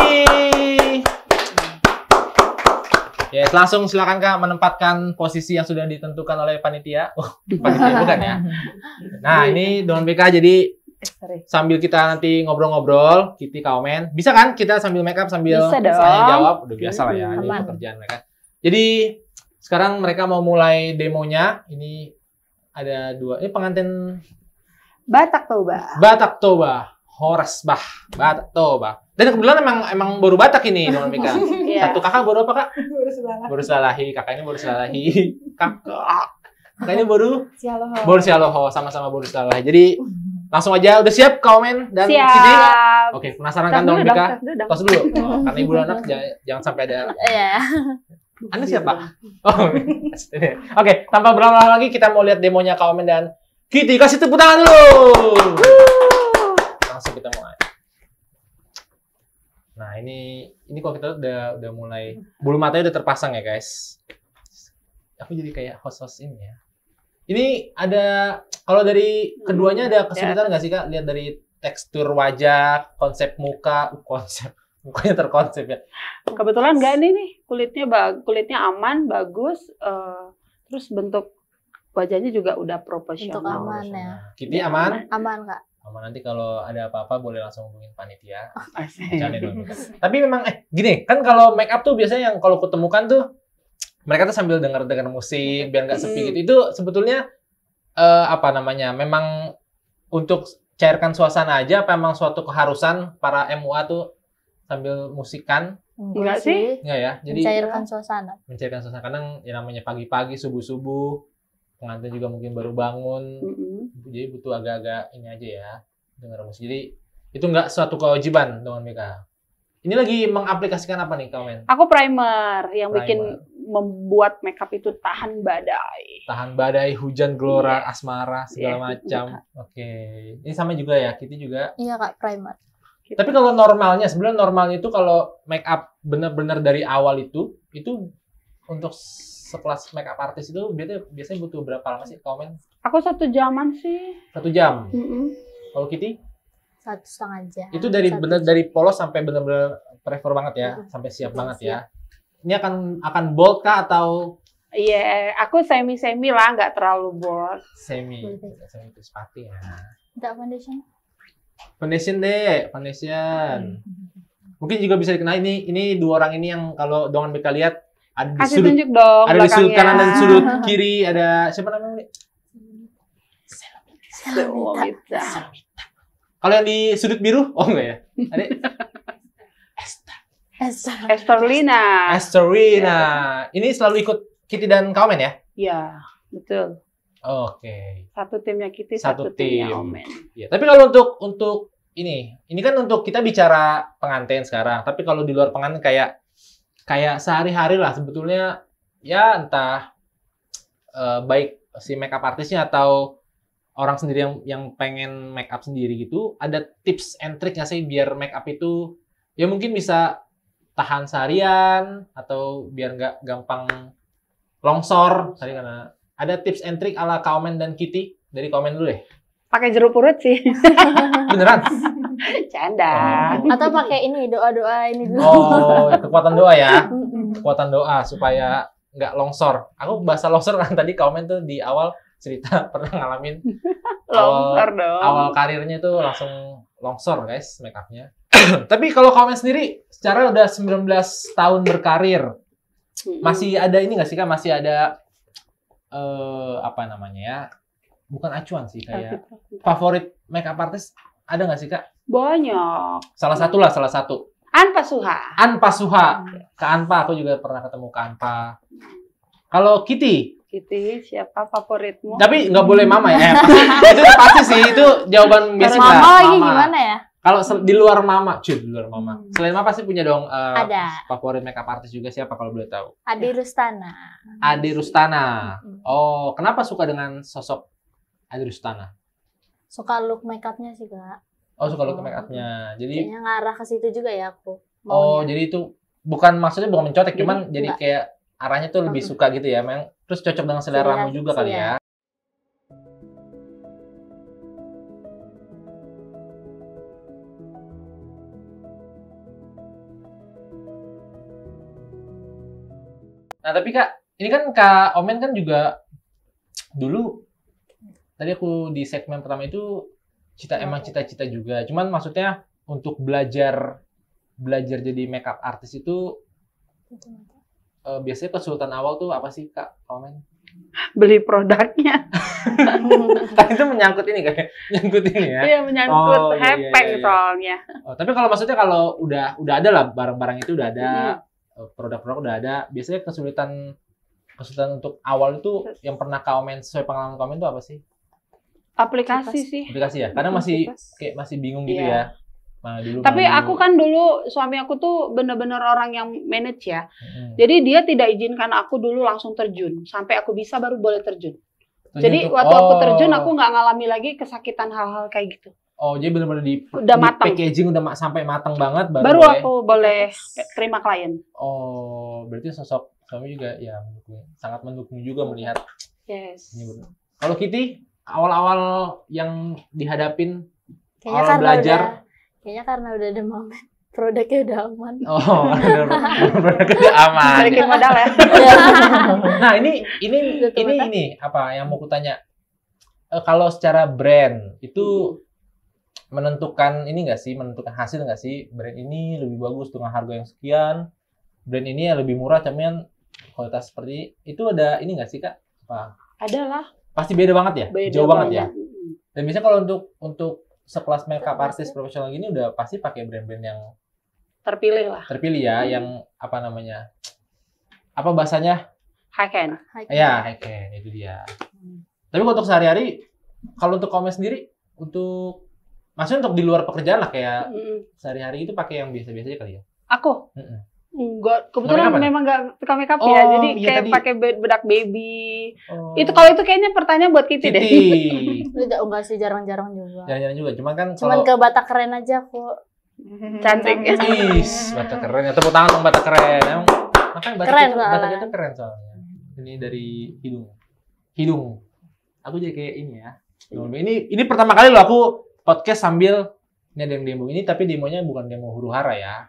Yes, langsung silakan Kak menempatkan posisi yang sudah ditentukan oleh panitia. Oh, panitia bukan ya. Nah, ini Doang BK, jadi sambil kita nanti ngobrol-ngobrol, Kitty, Kak Omen. Bisa kan kita sambil make up, sambil Bisa dong. saya jawab? Udah biasa lah ya, ini Aman. pekerjaan mereka. Jadi, sekarang mereka mau mulai demonya. Ini ada 2. Ini pengantin Batak tau, Mbak. Batak Toba. Horesbah. Batak Toba. Dan kebetulan emang baru Batak ini, Doang BK. Iya. Satu kakak baru apa, Kak? Berusaha. Baru selalahi. Kakak ini baru selalahi. Kakak ini baru Sialoho. Sialoho. Sama-sama baru selalahi. Jadi, langsung aja. Udah siap, Kak Omen dan Kitty? Siap. Oke, penasaran Tas kan dulu Doang dong, BK? tas dulu dong. Tos dulu. Oh, karena ibu dan anak jangan sampai ada. Iya. Anda siapa? Oh, oke, tanpa berlama-lama lagi kita mau lihat demonya Kak Omen dan Kitty. Kasih tepuk tangan dulu. Langsung kita mulai. Nah, ini kok kita udah mulai bulu matanya udah terpasang ya, guys. Aku jadi kayak host-host ini ya. Ini ada kalau dari keduanya ada kesulitan nggak sih, Kak? Lihat dari tekstur wajah, konsep muka, mukanya terkonsep ya. Kebetulan enggak ini nih, kulitnya aman, bagus, terus bentuk wajahnya juga udah proporsional. Bentuk aman ya. Kitty aman? Aman Kak. Aman, nanti kalau ada apa-apa boleh langsung hubungin panitia. Asik. Bercanda dong. Tapi memang gini, kan kalau make up tuh biasanya yang kalau kutemukan tuh mereka tuh sambil denger musik biar nggak sepi gitu. Itu sebetulnya apa namanya? Memang untuk cairkan suasana aja apa emang suatu keharusan para MUA tuh sambil musikan? Enggak sih. Enggak ya. Jadi Mencairkan suasana. mencairkan suasana. Kadang ya namanya pagi-pagi, subuh-subuh, pengantin juga mungkin baru bangun. Jadi butuh agak-agak ini aja ya, dengar musik. Jadi itu nggak suatu kewajiban dengan mereka. Ini lagi mengaplikasikan apa nih, Kak Omen? Aku primer yang bikin Primer. membuat makeup itu tahan badai. Tahan badai, hujan, gelora, asmara, segala Iya. macam. Oke. Ini sama juga ya, Kitty juga. Iya Kak, primer. Tapi kalau normalnya, sebenarnya normalnya itu kalau make up benar-benar dari awal itu untuk sekelas make up artis itu biasanya butuh berapa lama sih, Kak Omen? Aku 1 jaman sih. 1 jam. Mm-mm. Kalau Kitty? 1,5 jam. Itu dari Satu bener jam. dari polos sampai bener-bener prefer banget ya, sampai siap banget ya. Ini akan bold kah atau Iya, aku semi-semi lah, nggak terlalu bold. semi sepati ya? Tidak foundation. Foundation deh, foundation. Mungkin juga bisa dikenal ini 2 orang ini yang kalau Dongan BK lihat ada di Kasih sudut tunjuk dong ada di sudut belakangnya. kanan dan sudut kiri ada siapa namanya? Selomita. Kalau yang di sudut biru, oh enggak ya? Ada Esterlina. Esterina. Ini selalu ikut Kitty dan Kak Omen ya? Iya, betul. Oke. Satu timnya Kitty, Satu satu timnya tim. Omen. Ya, tapi kalau untuk ini kan untuk kita bicara pengantin sekarang. Tapi kalau di luar pengantin kayak sehari-hari lah sebetulnya ya entah baik si makeup artisnya atau orang sendiri yang pengen make up sendiri gitu, ada tips and trick nggak sih biar make up itu ya mungkin bisa tahan seharian atau biar nggak gampang longsor tadi karena ada tips and trick ala Kaumen dan Kitty dari Kaumen dulu deh. Pakai jeruk purut sih. Beneran? Canda. Atau pakai ini doa-doa ini dulu. Oh, kekuatan doa ya. Kekuatan doa supaya nggak longsor. Aku bahasa longsor kan tadi Kaumen tuh di awal cerita pernah ngalamin Longsor dong. awal karirnya tuh langsung longsor guys make upnya. Tapi kalau Kaumen sendiri secara udah 19 tahun berkarir masih ada ini nggak sih Kak? Masih ada apa namanya ya? Bukan acuan sih kayak favorit makeup artist ada nggak sih Kak? Banyak. Salah satu lah, salah satu. Anpa Suha. Anpa Suha. Kak Anpa, aku juga pernah ketemu Kak Anpa. Kalau Kitty? Kitty, siapa favoritmu? Tapi nggak boleh mama ya. Itu udah pasti sih, itu jawaban basic lah. Mama lagi gimana ya? Kalau di luar mama, di luar mama. Selain mama pasti punya dong Ada. favorit makeup artist juga siapa kalau boleh tahu? Adi Rustana. Ade Rustana. Oh, kenapa suka dengan sosok Ade Rustana? Suka look makeupnya sih Kak. Oh, suka look make up-nya. Jadi Kayaknya ngarah ke situ juga ya aku. oh, maunya. jadi itu maksudnya bukan mencontek, cuman jadi enggak. kayak arahnya tuh lebih suka gitu ya, memang. Terus cocok dengan seleramu juga kali ya. Nah, tapi Kak, ini kan Kak Omen kan juga dulu tadi aku di segmen pertama itu emang cita-cita juga. Cuman maksudnya untuk belajar jadi makeup artist itu biasanya kesulitan awal tuh apa sih Kak Omen? Beli produknya. Kan itu menyangkut ini kayak nyangkut ini ya. Iya, menyangkut Oh, iya, iya, hepeng iya. soalnya. Oh, tapi kalau maksudnya kalau udah ada lah barang-barang itu udah ada, produk-produk udah ada. Biasanya kesulitan untuk awal itu yang pernah Kak Omen sesuai pengalaman Kak Omen itu apa sih? Aplikasi sih. Aplikasi ya? Kadang masih bingung gitu Iya. ya. Nah, dulu Tapi aku kan dulu, suami aku tuh bener-bener orang yang manage ya. Mm-mm. Jadi dia tidak izinkan aku dulu langsung terjun. Sampai aku bisa baru boleh terjun. Terjun Jadi tuh- waktu aku oh. terjun, aku nggak ngalami lagi kesakitan hal-hal kayak gitu. Oh, jadi benar-benar Udah matang. packaging udah sampai matang banget Baru aku boleh terima klien. Oh, berarti sosok suami juga ya sangat mendukung juga melihat Yes. ini benar. Kalau Kitty awal-awal yang dihadapin Kayaknya awal karena belajar karena udah ada momen produknya udah aman. oh, produknya aman. Balikin modal ya. Nah, ini Betul-betul. ini apa yang mau kutanya? Kalau secara brand itu menentukan hasil nggak sih? Brand ini lebih bagus dengan harga yang sekian, brand ini yang lebih murah tapi kualitas seperti itu ada ini nggak sih Kak? Apa? Adalah. Pasti beda banget ya? Beda Jauh banget ya? banget. Dan biasanya kalau untuk sekelas makeup artist profesional gini udah pasti pakai brand-brand yang Terpilih lah. terpilih ya, yang apa namanya? Apa bahasanya? High end. Ya, Heken, itu dia. Tapi kalau untuk sehari-hari, kalau untuk Kaumen sendiri, maksudnya untuk di luar pekerjaan lah, kayak sehari-hari itu pakai yang biasa-biasa aja kali ya? Aku? Mm-mm. Enggak, kebetulan Nggak make up memang nggak suka makeup Oh, ya. Jadi iya kayak tadi. pakai bedak baby. Oh. Itu kalau itu kayaknya pertanyaan buat Kitty deh. Kitty. Enggak sih, jarang-jarang juga. Jalan-jalan juga, cuman kan Cuman kalau... ke Batak Keren aja aku. Cantik. Is, batak keren ya. Tepuk tangan dong batak keren. Emang, makanya Keren batak soalnya. itu keren soalnya. Ini dari hidung. Aku jadi kayak ini ya. Ini pertama kali loh aku podcast sambil ini ada yang demo ini, tapi demonya bukan demo huru hara ya.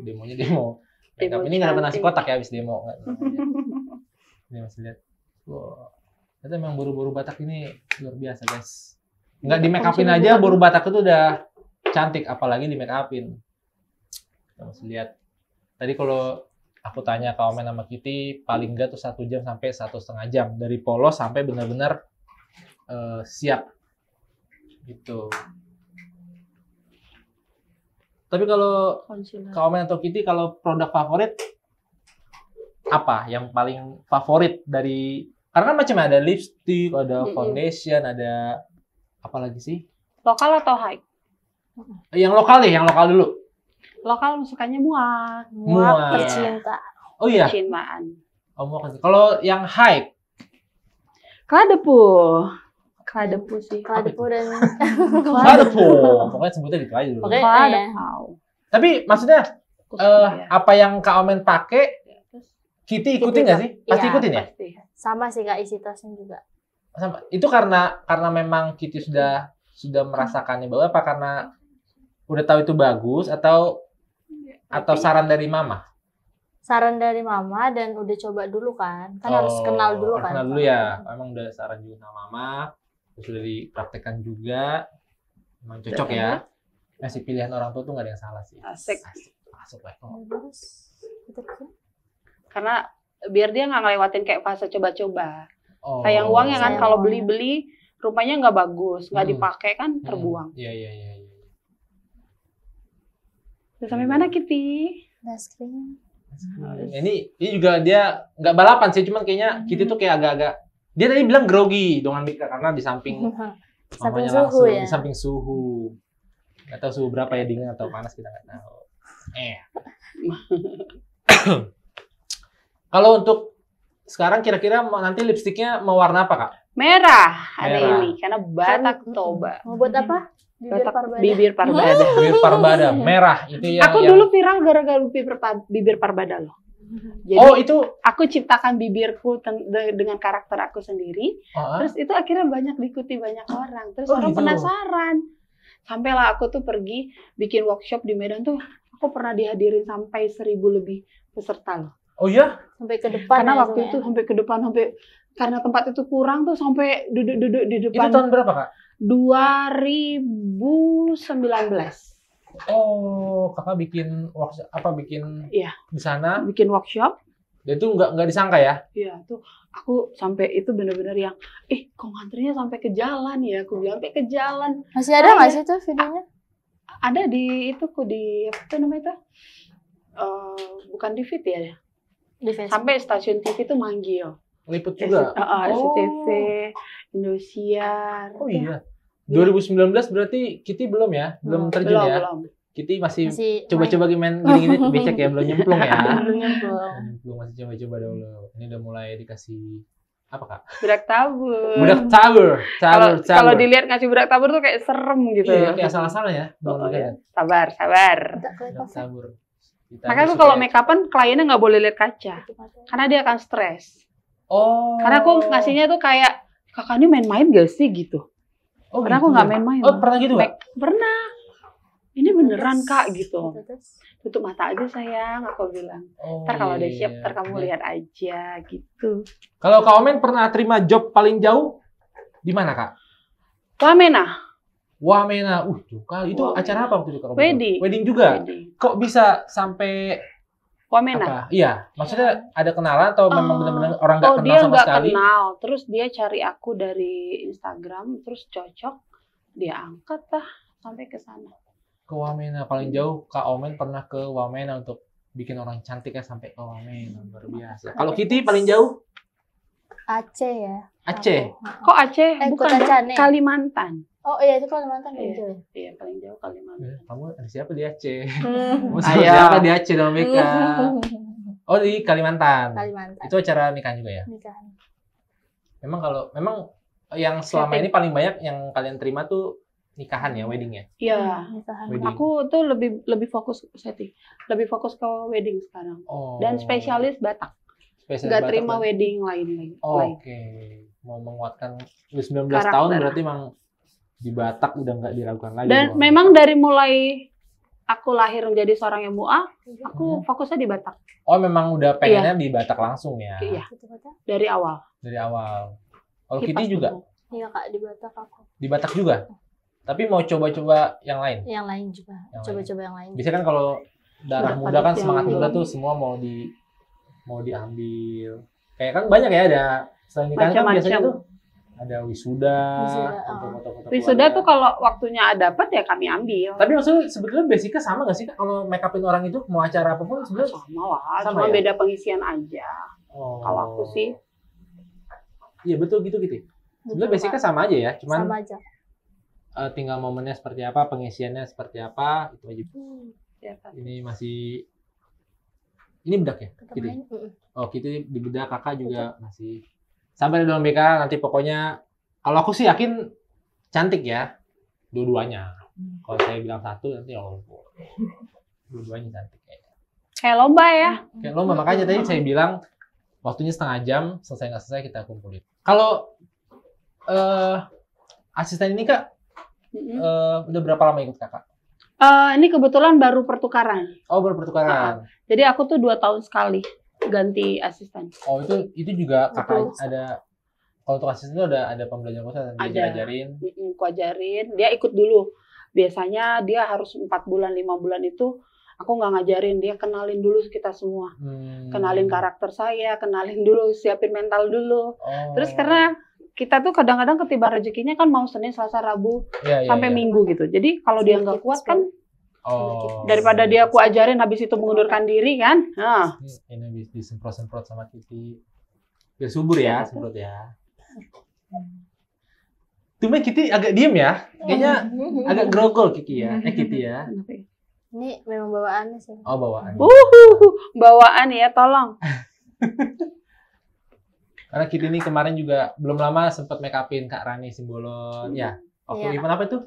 Demonya demo. Demo Ini nggak ada nasi cantik. kotak ya habis demo. Ini masih lihat. Wow. Ternyata memang buru-buru Batak ini luar biasa guys. Nggak di make upin aja, buru Batak itu udah cantik, apalagi di make upin. Kita masih lihat. Tadi kalau aku tanya ke Omen sama Kitty, paling nggak tuh 1 jam sampai 1,5 jam. Dari polos sampai benar-benar siap. Gitu. Tapi kalau Kak Omen atau Kitty, kalau produk favorit apa yang paling favorit dari Karena kan macam ada lipstick, ada foundation, ada apa lagi sih? Lokal atau high? Yang lokal deh, yang lokal dulu. Lokal sukanya muak. Muak. Tercinta. Oh iya. Cintaan. Oh, muak. Kalau yang high, Kladepu. Kladepu sih. Kladepu dan Kladepu. Pokoknya sebutnya gitu aja dulu. Pokoknya Kladepu. Tapi maksudnya Ya. apa yang Kak Omen pakai, Kitty ikutin nggak sih? Pasti Iya, ikutin ya? Pasti. sama sih Kak, isi tasnya juga. Sama. Itu karena memang Kitty sudah merasakannya bahwa apa karena udah tahu itu bagus atau saran dari Mama? Saran dari Mama dan udah coba dulu kan harus kenal dulu kan. Kenal dulu ya. Emang udah saran juga sama Mama, terus udah dipraktekkan juga. Emang cocok ya. Ngasih pilihan orang tua tuh nggak ada yang salah sih. Asik. Masuk lah. Karena biar dia nggak ngelewatin kayak fase coba-coba. Oh. Sayang uangnya kan Sayang kalau uangnya. beli rupanya nggak bagus, nggak dipakai kan terbuang. Iya. Terus sampai mana Kitty? Naskrim. Ini juga dia nggak balapan sih, cuman kayaknya Kitty tuh kayak agak-agak. Dia tadi bilang grogi dengan Mika karena di samping Samping mamanya suhu langsung, ya. di samping suhu. Nggak tahu suhu berapa ya, dingin atau panas kita nggak tahu. Kalau untuk sekarang kira-kira nanti lipstiknya mau warna apa Kak? Merah hari Merah. ini karena Batak Toba. Mau buat apa? Bibir Batak Parbada. bibir Parbada. Bibir Parbada merah itu yang. Aku dulu viral gara-gara bibir Parbada loh. Jadi Oh itu. aku ciptakan bibirku dengan karakter aku sendiri. Terus itu akhirnya banyak diikuti banyak orang. Terus orang gitu. penasaran. Sampailah aku tuh pergi bikin workshop di Medan tuh. Aku pernah dihadirin sampai 1.000 lebih peserta loh. Oh iya? Sampai ke depan. Karena ya, waktu itu sampai ke depan karena tempat itu kurang tuh sampai duduk-duduk di Itu depan. tahun berapa Kak? 2019. Oh, Kakak bikin workshop bikin Iya. di sana? Bikin workshop. Dan itu nggak disangka ya? Iya, tuh aku sampai itu bener-bener yang kok ngantrinya sampai ke jalan ya, aku bilang sampai ke jalan. Masih ada nggak sih tuh videonya? Ada di itu di apa tuh namanya itu? Bukan di feed ya. Di Facebook. Sampai stasiun TV tuh manggil. Liput juga? SCTV, Indosiar. Oh iya. 2019 berarti Kitty belum ya? Belum terjun ya? Belum. Kitty masih Masih coba-coba main gini-gini becek ya, belum nyemplung ya? Belum nyemplung. Belum, masih coba-coba dulu. Ini udah mulai dikasih apa Kak? Budak tabur. Budak tabur. Kalau dilihat ngasih budak tabur tuh kayak serem gitu. Iya, kayak salah-salah ya. Sabar. Budak tabur. Makanya tuh kalau make upan kliennya nggak boleh lihat kaca, karena dia akan stres. Oh. Karena aku ngasihnya tuh kayak kakak ini main-main gak sih gitu. Oh, Karena gitu aku nggak ya? main-main. Oh, pernah gitu Kak? Pernah. Ini beneran Kak gitu. Terus. Tutup mata aja sayang, aku bilang. Oh, Ntar kalau udah iya. siap, ntar kamu lihat aja gitu. Kalau Kak Omen pernah terima job paling jauh di mana Kak? Wamena. Wamena. Juga. Itu Wamena. acara apa waktu itu Kak? Wedding. Wedding juga. Wedding. Kok bisa sampai Wamena. apa? Iya, maksudnya ada kenalan atau memang benar-benar orang nggak kenal dia sama nggak sekali? kenal. Terus dia cari aku dari Instagram, terus cocok, dia angkat sampai ke sana. Ke Wamena paling jauh Kak Omen pernah ke Wamena untuk bikin orang cantik ya sampai ke Wamena, luar biasa. Kalau Kitty paling jauh Aceh ya. Aceh. Kok Aceh? Bukan Kota dong, Cane. Kalimantan. Oh iya itu Kalimantan Iya. itu. Iya, paling jauh Kalimantan. Kamu ada siapa di Aceh? Hmm. Kamu sama Ayo. siapa di Aceh dong Mika? Oh di Kalimantan. Kalimantan. Itu acara nikahan juga ya? Nikahan. Memang yang selama ini paling banyak yang kalian terima tuh nikahan ya, wedding ya? Iya. Nikahan. Wedding. Aku tuh lebih fokus setting, lebih fokus ke wedding sekarang. Oh. Dan spesialis Batak, Spesialis nggak Batak terima tuh. wedding lain lagi. Oke. Mau menguatkan 19 Karakter. tahun berarti emang di Batak udah nggak diragukan lagi. Dan dong. memang dari mulai aku lahir menjadi seorang yang MUA, aku fokusnya di Batak. Oh memang udah pengennya di Batak langsung ya? Iya, Betul-betul. dari awal. Dari awal. Kalau Kipas Kitty juga dulu. Iya Kak di Batak aku. di Batak juga? Tapi mau coba-coba yang lain? Yang lain juga. Yang Coba-coba yang lain. Biasanya kan kalau darah Udah muda kan pada semangat yang- muda tuh semua mau diambil. Kayak kan banyak ya ada selain nikahan kan Macam-macam. biasanya tuh ada wisuda, Wisuda, foto-foto Wisuda tuh kalau waktunya dapat ya kami ambil. Tapi maksudnya sebetulnya basicnya sama nggak sih Kak? Kalau make upin orang itu mau acara apapun sebenarnya Sama lah, Sama cuma ya? beda pengisian aja. oh. Kalau aku sih. Iya betul gitu gitu. Sebenarnya basicnya sama aja ya, cuman sama aja. Tinggal momennya seperti apa, pengisiannya seperti apa, itu aja. Ya, Kak. Ini masih, ini bedak ya? Tetap Gitu. main. Oh gitu di bedak, kakak juga masih. Sabar dong BK, nanti pokoknya kalau aku sih yakin cantik ya, dua-duanya. Kalau saya bilang satu nanti dua-duanya cantik kayaknya. Kayak lomba ya. Kayak lomba, makanya tadi saya bilang waktunya setengah jam, selesai nggak selesai kita kumpulin. Kalau asisten ini Kak, udah berapa lama ikut kakak? Ini kebetulan baru pertukaran. Oh baru pertukaran. Jadi aku tuh 2 tahun sekali ganti asisten. Oh itu juga kakak ada, kalau untuk asisten itu ada pembelajaran khusus, dia ajarin. Aku ajarin, dia ikut dulu. Biasanya dia harus 4 bulan, 5 bulan itu aku nggak ngajarin, dia kenalin dulu kita semua. Kenalin karakter saya, kenalin dulu, siapin mental dulu. Terus karena kita tuh kadang-kadang ketiban rezekinya kan mau Senin, Selasa, Rabu, sampai Minggu gitu. Jadi kalau dia nggak kuat kan, daripada dia aku ajarin habis itu mengundurkan diri kan. Nah. Ini habis disemprot-semprot sama Kiti. Biar subur ya, semprot ya. Cuma Kiti agak diem ya, kayaknya agak grogol Kiki ya. Kiti ya. Ini memang bawaannya sih. Oh bawaan. Bawaan ya, tolong. Karena Kiti ini kemarin juga belum lama sempat make upin Kak Rani Simbolon ya. Waktu event apa itu?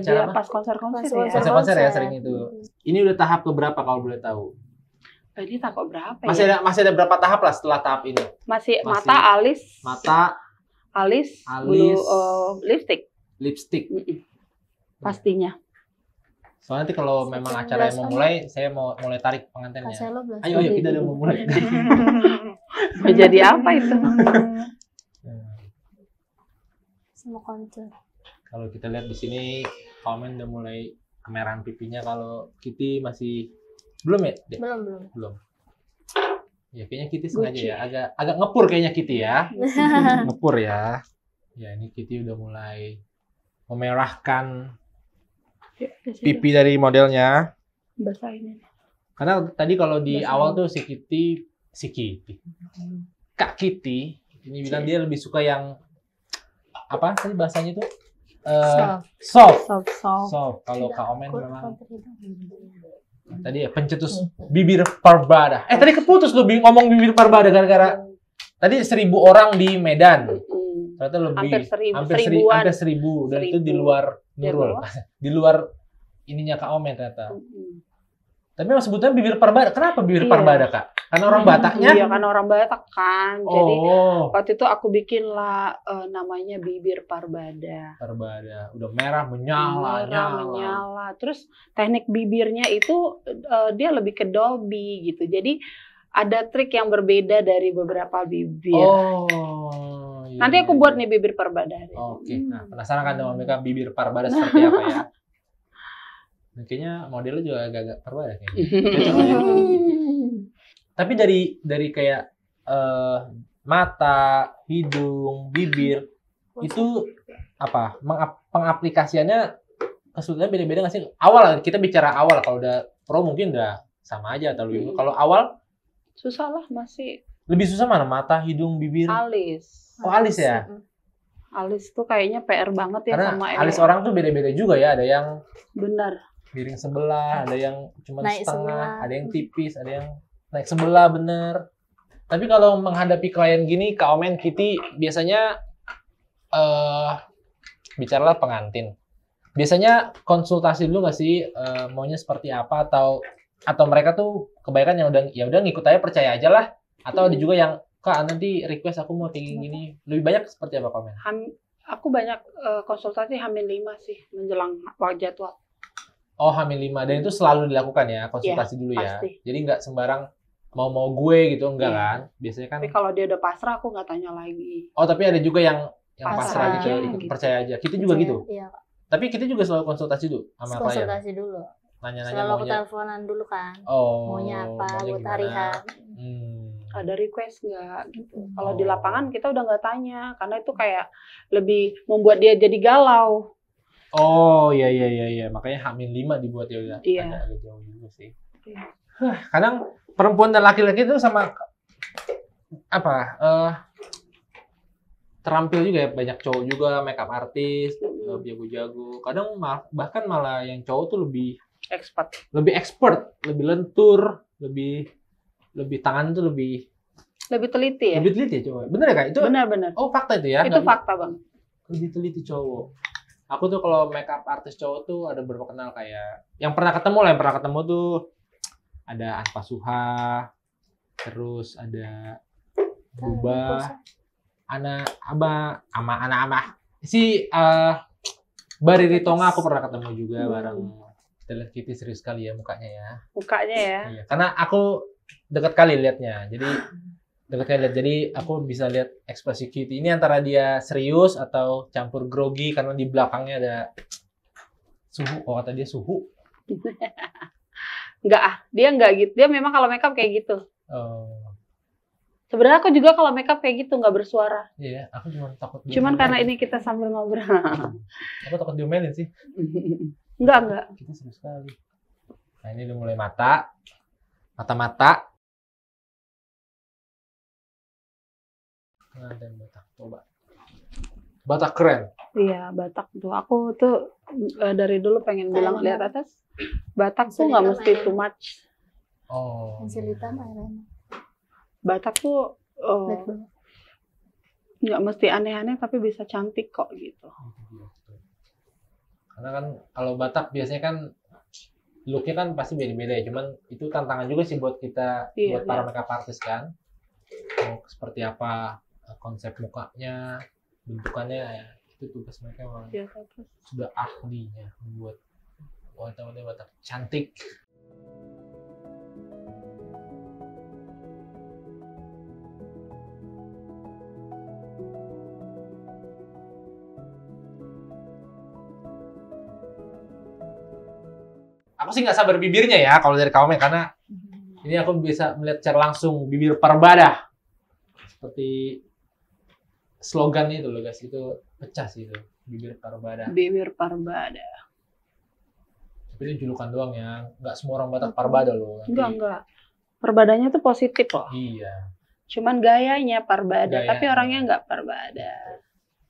Dia pas konser-konser ya. Konser-konser ya sering itu. Ini udah tahap keberapa kalau boleh tahu? Ini tahap berapa ya? Masih ada berapa tahap lah setelah tahap ini? Masih mata, alis, lipstick. Pastinya. Soalnya nanti kalau memang acara yang mau mulai, saya mau mulai tarik pengantinnya. Ayo kita udah mau mulai. Mau jadi apa itu? Semua kontur. Kalau kita lihat di sini, komen udah mulai kemerahan pipinya. Kalau Kiti masih belum ya? Belum. Ya kayaknya Kiti sengaja ya, agak ngepur kayaknya Kiti ya. Ngepur ya. Ya ini Kiti udah mulai memerahkan pipi dari modelnya. Basahin ini. Karena tadi kalau di awal tuh Kak Kiti ini bilang dia lebih suka yang apa tadi bahasanya tuh soft. Kalau Kak Omen memang tadi ya pencetus bibir parbada. Tadi keputus lu ngomong bibir parbada gara-gara tadi 1.000 orang di Medan. Ternyata lebih hampir 1.000 dan itu di luar Nurul. Di luar ininya Kak Omen ternyata. Tapi memang sebutnya bibir parbada. Kenapa bibir parbada, Kak? Karena orang Bataknya? Iya, karena orang Batak kan. Jadi waktu itu aku bikin lah namanya bibir parbada. Parbada. Udah merah menyala. Terus teknik bibirnya itu dia lebih ke Dolby gitu. Jadi ada trik yang berbeda dari beberapa bibir. Iya, nanti aku buat nih bibir parbada. Oke. Nah, penasaran kan sama mereka bibir parbada seperti apa ya? Kayaknya modelnya juga agak-agak parbada kayaknya. Tapi dari kayak mata, hidung, bibir itu apa? Pengaplikasiannya kesulitannya beda-beda nggak sih? Awal kita bicara awal, kalau udah pro mungkin udah sama aja atau lebih. Kalau awal susah lah, masih. Lebih susah mana? Mata, hidung, bibir? Alis. Oh alis ya? Alis tuh kayaknya PR banget ya. Karena sama alis orang tuh beda-beda juga ya. Ada yang miring sebelah, ada yang cuma setengah, ada yang tipis, ada yang naik sebelah bener. Tapi kalau menghadapi klien gini, Kak Omen, Kiti biasanya bicaralah pengantin. Biasanya konsultasi dulu nggak sih maunya seperti apa atau mereka tuh kebanyakan yang udah ngikut aja, percaya aja lah. Atau ada juga yang Kak nanti request aku mau kayak gini. Lebih banyak seperti apa Kak Omen? Aku banyak konsultasi H-5 sih menjelang jadwal. Oh, H-5 dan itu selalu dilakukan ya, konsultasi dulu ya. Pasti. Jadi nggak sembarang mau gue gitu, enggak kan? Biasanya kan. Tapi kalau dia udah pasrah aku nggak tanya lagi. Oh, tapi ada juga yang pasrah gitu, ikut percaya aja. Kita juga gitu. Iya. Tapi kita juga selalu konsultasi dulu sama klien. Konsultasi dulu. Nanya-nanya selalu maunya. Selalu teleponan dulu kan. Oh. Maunya apa buat gimana? hari H. Ada request nggak gitu. Kalau di lapangan kita udah nggak tanya karena itu kayak lebih membuat dia jadi galau. Oh iya. Makanya H-5 dibuat ya udah. Iya. Agak jauh juga sih. Iya. Kadang perempuan dan laki-laki itu sama apa? terampil juga ya, banyak cowok juga makeup artis, jago-jago. Kadang bahkan malah yang cowok tuh lebih expert, lebih lentur, lebih tangan tuh lebih teliti ya. Lebih teliti ya cowok. Bener ya Kak? Itu benar. Oh, fakta itu ya? Itu fakta, Bang. Lebih teliti cowok. Aku tuh kalau makeup artis cowok tuh ada beberapa kenal kayak yang pernah ketemu tuh ada Anpa Suha, terus ada Buba, Ana si Bariri Tonga aku pernah ketemu juga bareng. Kita lihat Kitty serius sekali ya mukanya ya. Iya, karena aku dekat kali liatnya. Jadi aku bisa lihat ekspresi Kitty ini antara dia serius atau campur grogi karena di belakangnya ada suhu. Oh, kata dia suhu. Dia enggak gitu. Dia memang kalau makeup kayak gitu. Oh. Sebenarnya aku juga kalau makeup kayak gitu nggak bersuara. Iya, aku cuma takut. Cuman karena ini kita sambil ngobrol. Aku takut diomelin sih. Enggak. Kita serius sekali. Nah, ini udah mulai mata. Nah, dan Batak. Coba. Batak keren. Iya, Batak tuh. Aku tuh dari dulu pengen bilang lihat atas. Batak tuh nggak mesti too much. Oh. Batak tuh nggak mesti aneh-aneh tapi bisa cantik kok gitu. Karena kan kalau Batak biasanya kan looknya kan pasti beda-beda ya. Cuman itu tantangan juga sih buat kita, buat para makeup artist kan. Mau seperti apa konsep mukanya, bentukannya ya. Itu tugas mereka memang sudah ahlinya membuat wanita-wanita Batak cantik. Aku sih nggak sabar bibirnya ya kalau dari kamu karena ini aku bisa melihat secara langsung bibir Parbada. Seperti slogannya itu loh guys, itu pecah sih itu, bibir Parbada. Bibir Parbada. Tapi itu julukan doang ya, nggak semua orang Batak Parbada loh. Enggak. Parbadanya tuh positif loh. Iya. Cuman gayanya Parbada, tapi orangnya nggak Parbada.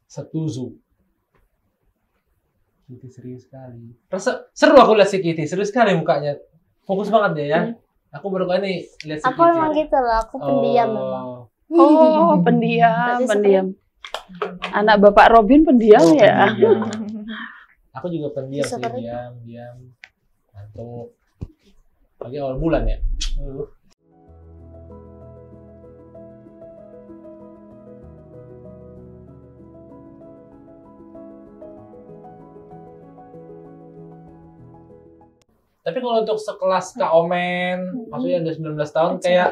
Setuju. Kitty serius sekali. Seru aku lihat si Kitty, serius sekali mukanya. Fokus banget dia ya. Aku baru kali ini lihat si Kitty. Aku emang gitu loh, aku pendiam memang. Oh, pendiam. Anak Bapak Robin pendiam ya. Pendiam. Aku juga pendiam sih, diam. Ngantuk. Lagi awal bulan ya. Tapi kalau untuk sekelas Kak Omen, maksudnya udah 19 tahun kayak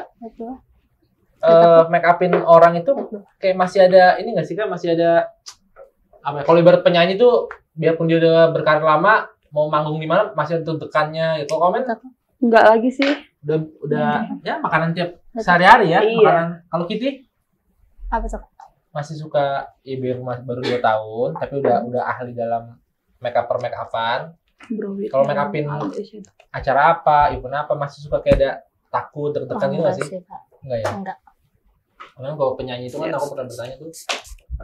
make upin orang itu kayak masih ada ini nggak sih Kak? Masih ada apa ya? Kalau ibarat penyanyi tuh biarpun dia udah berkarir lama, mau manggung di mana masih ada tekannya gitu. Kalau Omen enggak lagi sih. Udah ya makanan tiap sehari-hari ya, makanan. Kalau Kitty? Apa tuh? Masih suka biar baru 2 tahun, tapi udah ahli dalam make upan. Kalau make upin acara apa, event apa, masih suka kayak ada takut, deg-degan gitu nggak sih? Enggak ya? Enggak. Karena kalau penyanyi itu kan aku pernah bertanya tuh,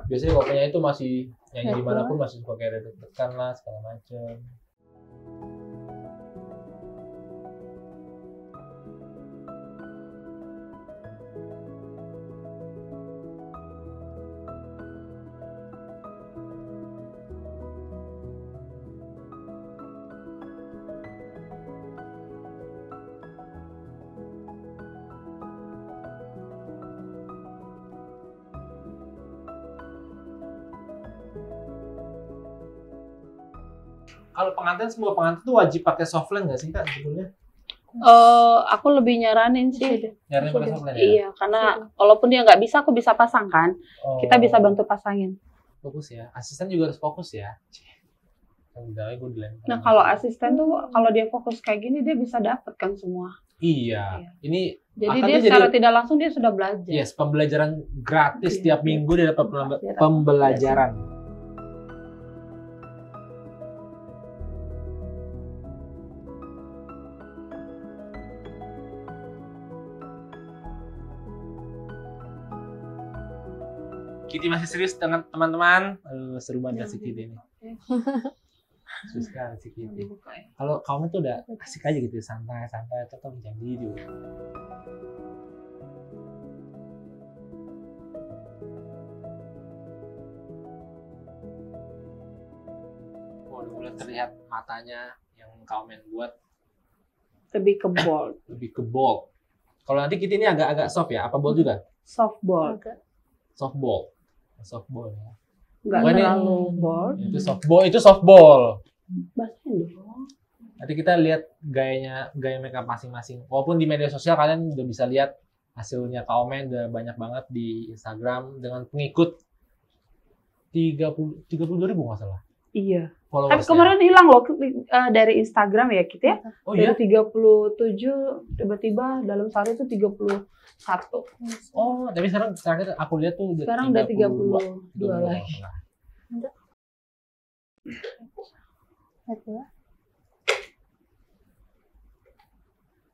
biasanya kalau penyanyi itu masih nyanyi dimanapun masih suka kayak ada deg-degan lah, segala macem. Kalau pengantin, semua pengantin tuh wajib pakai softline nggak sih Kak sebetulnya? Aku lebih nyaranin sih. Nyaranin pakai softline ya? Iya, karena walaupun dia nggak bisa, aku bisa pasang kan. Kita bisa bantu pasangin. Fokus ya, asisten juga harus fokus ya. Nah kalau asisten tuh, kalau dia fokus kayak gini, dia bisa dapet kan semua. Iya. Ini jadi dia secara tidak langsung dia sudah belajar. Yes, pembelajaran gratis tiap minggu dia dapat pembelajaran. Kitty masih serius dengan teman-teman. Seru banget si Kitty ini. Serius sekali si Kitty. Kalau kamu tuh udah asik aja gitu, santai-santai, tetap menjadi juga. Oh, udah mulai terlihat matanya yang Kaumen buat. Lebih ke bold. Lebih ke bold. Kalau nanti Kitty ini agak-agak soft ya? Apa bold juga? Soft bold. Soft bold. Soft bold ya. Nggak terlalu bold. Itu soft ball, itu soft ball. Bacain dong. Nanti kita lihat gaya makeup masing-masing. Walaupun di media sosial kalian udah bisa lihat hasilnya Kaumen udah banyak banget di Instagram dengan pengikut 32.000 nggak salah. Iya. Followers. Tapi kemarin hilang loh dari Instagram ya kita ya. Oh iya. Dari 37 tiba-tiba dalam sehari itu 31. Oh, tapi sekarang terakhir aku lihat tuh Sekarang udah 32 lagi.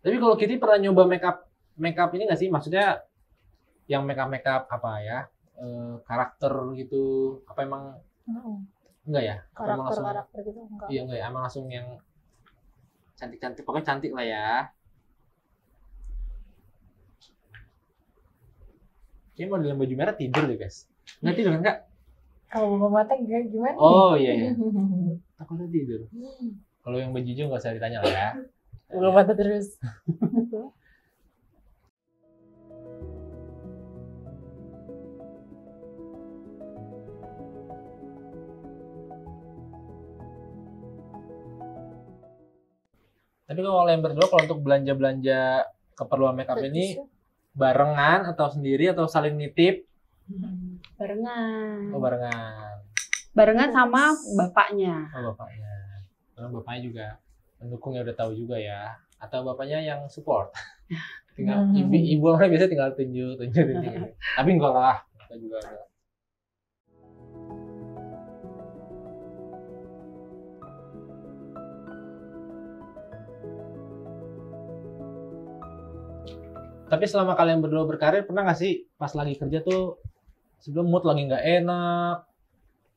Tapi kalau Kitty pernah nyoba makeup ini nggak sih? Maksudnya yang makeup apa ya? Karakter gitu? Apa emang enggak ya? Karakter gitu enggak. Iya enggak ya? Emang langsung yang cantik-cantik, pokoknya cantik lah ya. Kayaknya mau dalam baju merah tidur deh guys. Nggak tidur kan kak? Kalau buka mata gimana? Oh iya iya. Takutnya tidur. Kalau yang baju hijau nggak usah ditanya lah ya. Buka mata terus. Tapi kalau kalian berdua kalau untuk belanja keperluan makeup ini barengan atau sendiri atau saling nitip? Barengan. Oh barengan. Barengan sama bapaknya. Oh bapaknya. Karena bapaknya juga mendukung ya udah tahu juga ya. Atau bapaknya yang support. Tinggal ibu orang biasanya tinggal tunjuk. Tapi enggak lah. Kita juga ada. Tapi selama kalian berdua berkarir, pernah nggak sih pas lagi kerja tuh sebelum mood lagi nggak enak,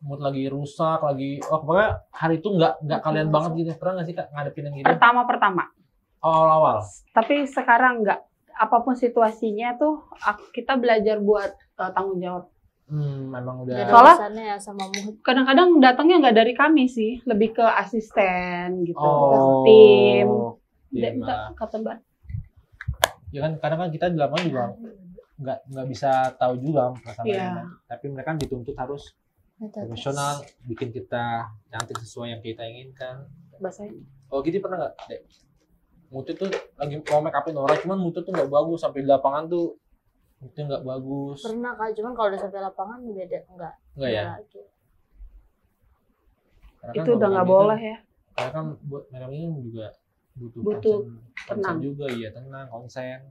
mood lagi rusak, pokoknya hari itu nggak kalian banget gitu, pernah nggak sih kak ngadepin yang gitu? Pertama. Awal-awal. Tapi sekarang nggak. Apapun situasinya tuh kita belajar buat tanggung jawab. Memang udah. Soalnya ya sama mood. Kadang-kadang datangnya nggak dari kami sih, lebih ke asisten gitu, Oh, tim. tim. Kata Mbak. Ya kan kadang kan kita di lapangan juga nggak bisa tahu juga perasaan Iya. tapi mereka kan dituntut harus profesional, bikin kita cantik sesuai yang kita inginkan. Bahasanya. Oh gitu pernah nggak dek? Mutu tuh lagi mau make upin orang, cuman mutu tuh nggak bagus, sampai di lapangan tuh mutu nggak bagus. Pernah kak, cuman kalau udah sampai lapangan beda Enggak ya? Lagi. Itu udah nggak boleh ya. Karena kan buat make up ini juga Butuh konsen tenang juga, iya tenang, konsen.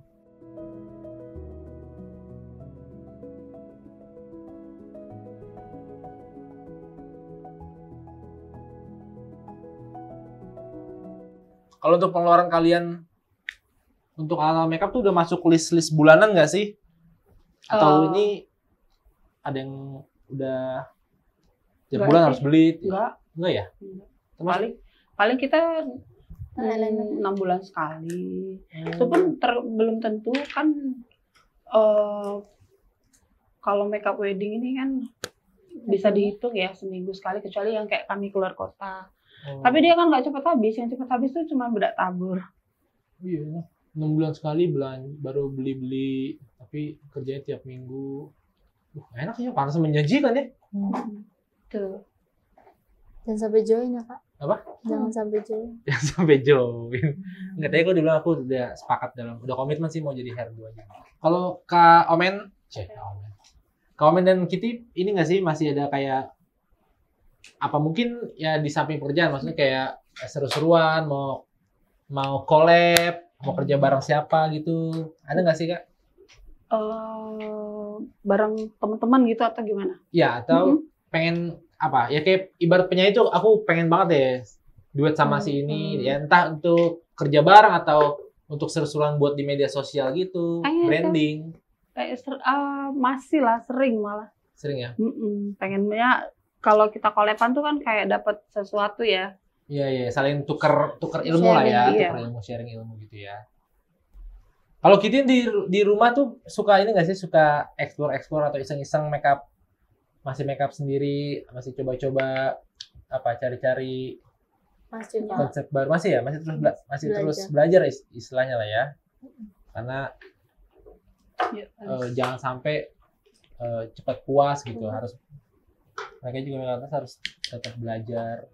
Kalau untuk pengeluaran kalian untuk alat makeup tuh udah masuk list bulanan nggak sih? Atau ini ada yang udah tiap bulan harus beli? Enggak ya? Paling kita 6 bulan sekali. Itu pun belum tentu kan. Kalau makeup wedding ini kan bisa dihitung ya seminggu sekali, kecuali yang kayak kami keluar kota. Tapi dia kan nggak cepat habis. Yang cepat habis itu cuma bedak tabur. Iya, 6 bulan sekali baru beli, tapi kerjanya tiap minggu. Enak ya, panas menjanjikan ya. Tuh. Jangan sampai join ya kak. Apa? Jangan sampai join. Jangan sampai join. Nggak tahu, aku bilang aku udah sepakat udah komitmen sih mau jadi hair 2-nya. Kalau Kak Omen dan Kitty ini nggak sih masih ada kayak apa mungkin ya di samping pekerjaan, maksudnya kayak seru-seruan mau collab, mau kerja bareng siapa gitu, ada nggak sih kak? Bareng teman-teman gitu atau gimana? Ya atau pengen apa ya, kayak ibarat penyanyi tuh aku pengen banget deh duet sama si ini ya, entah untuk kerja bareng atau untuk seru-seruan buat di media sosial gitu, branding. Masih lah, sering malah. Sering ya? Pengennya kalau kita kolepan tuh kan kayak dapat sesuatu ya. Iya, saling tuker ilmu lah ya, Iya. tuker ilmu, sharing ilmu gitu ya. Kalau Kitty di rumah tuh suka ini nggak sih, suka explore atau iseng-iseng makeup, masih makeup sendiri, masih coba-coba apa cari-cari Masih Pak. konsep baru, masih ya, masih terus belajar istilahnya lah ya, karena jangan sampai cepat puas gitu, harus mereka juga harus tetap belajar.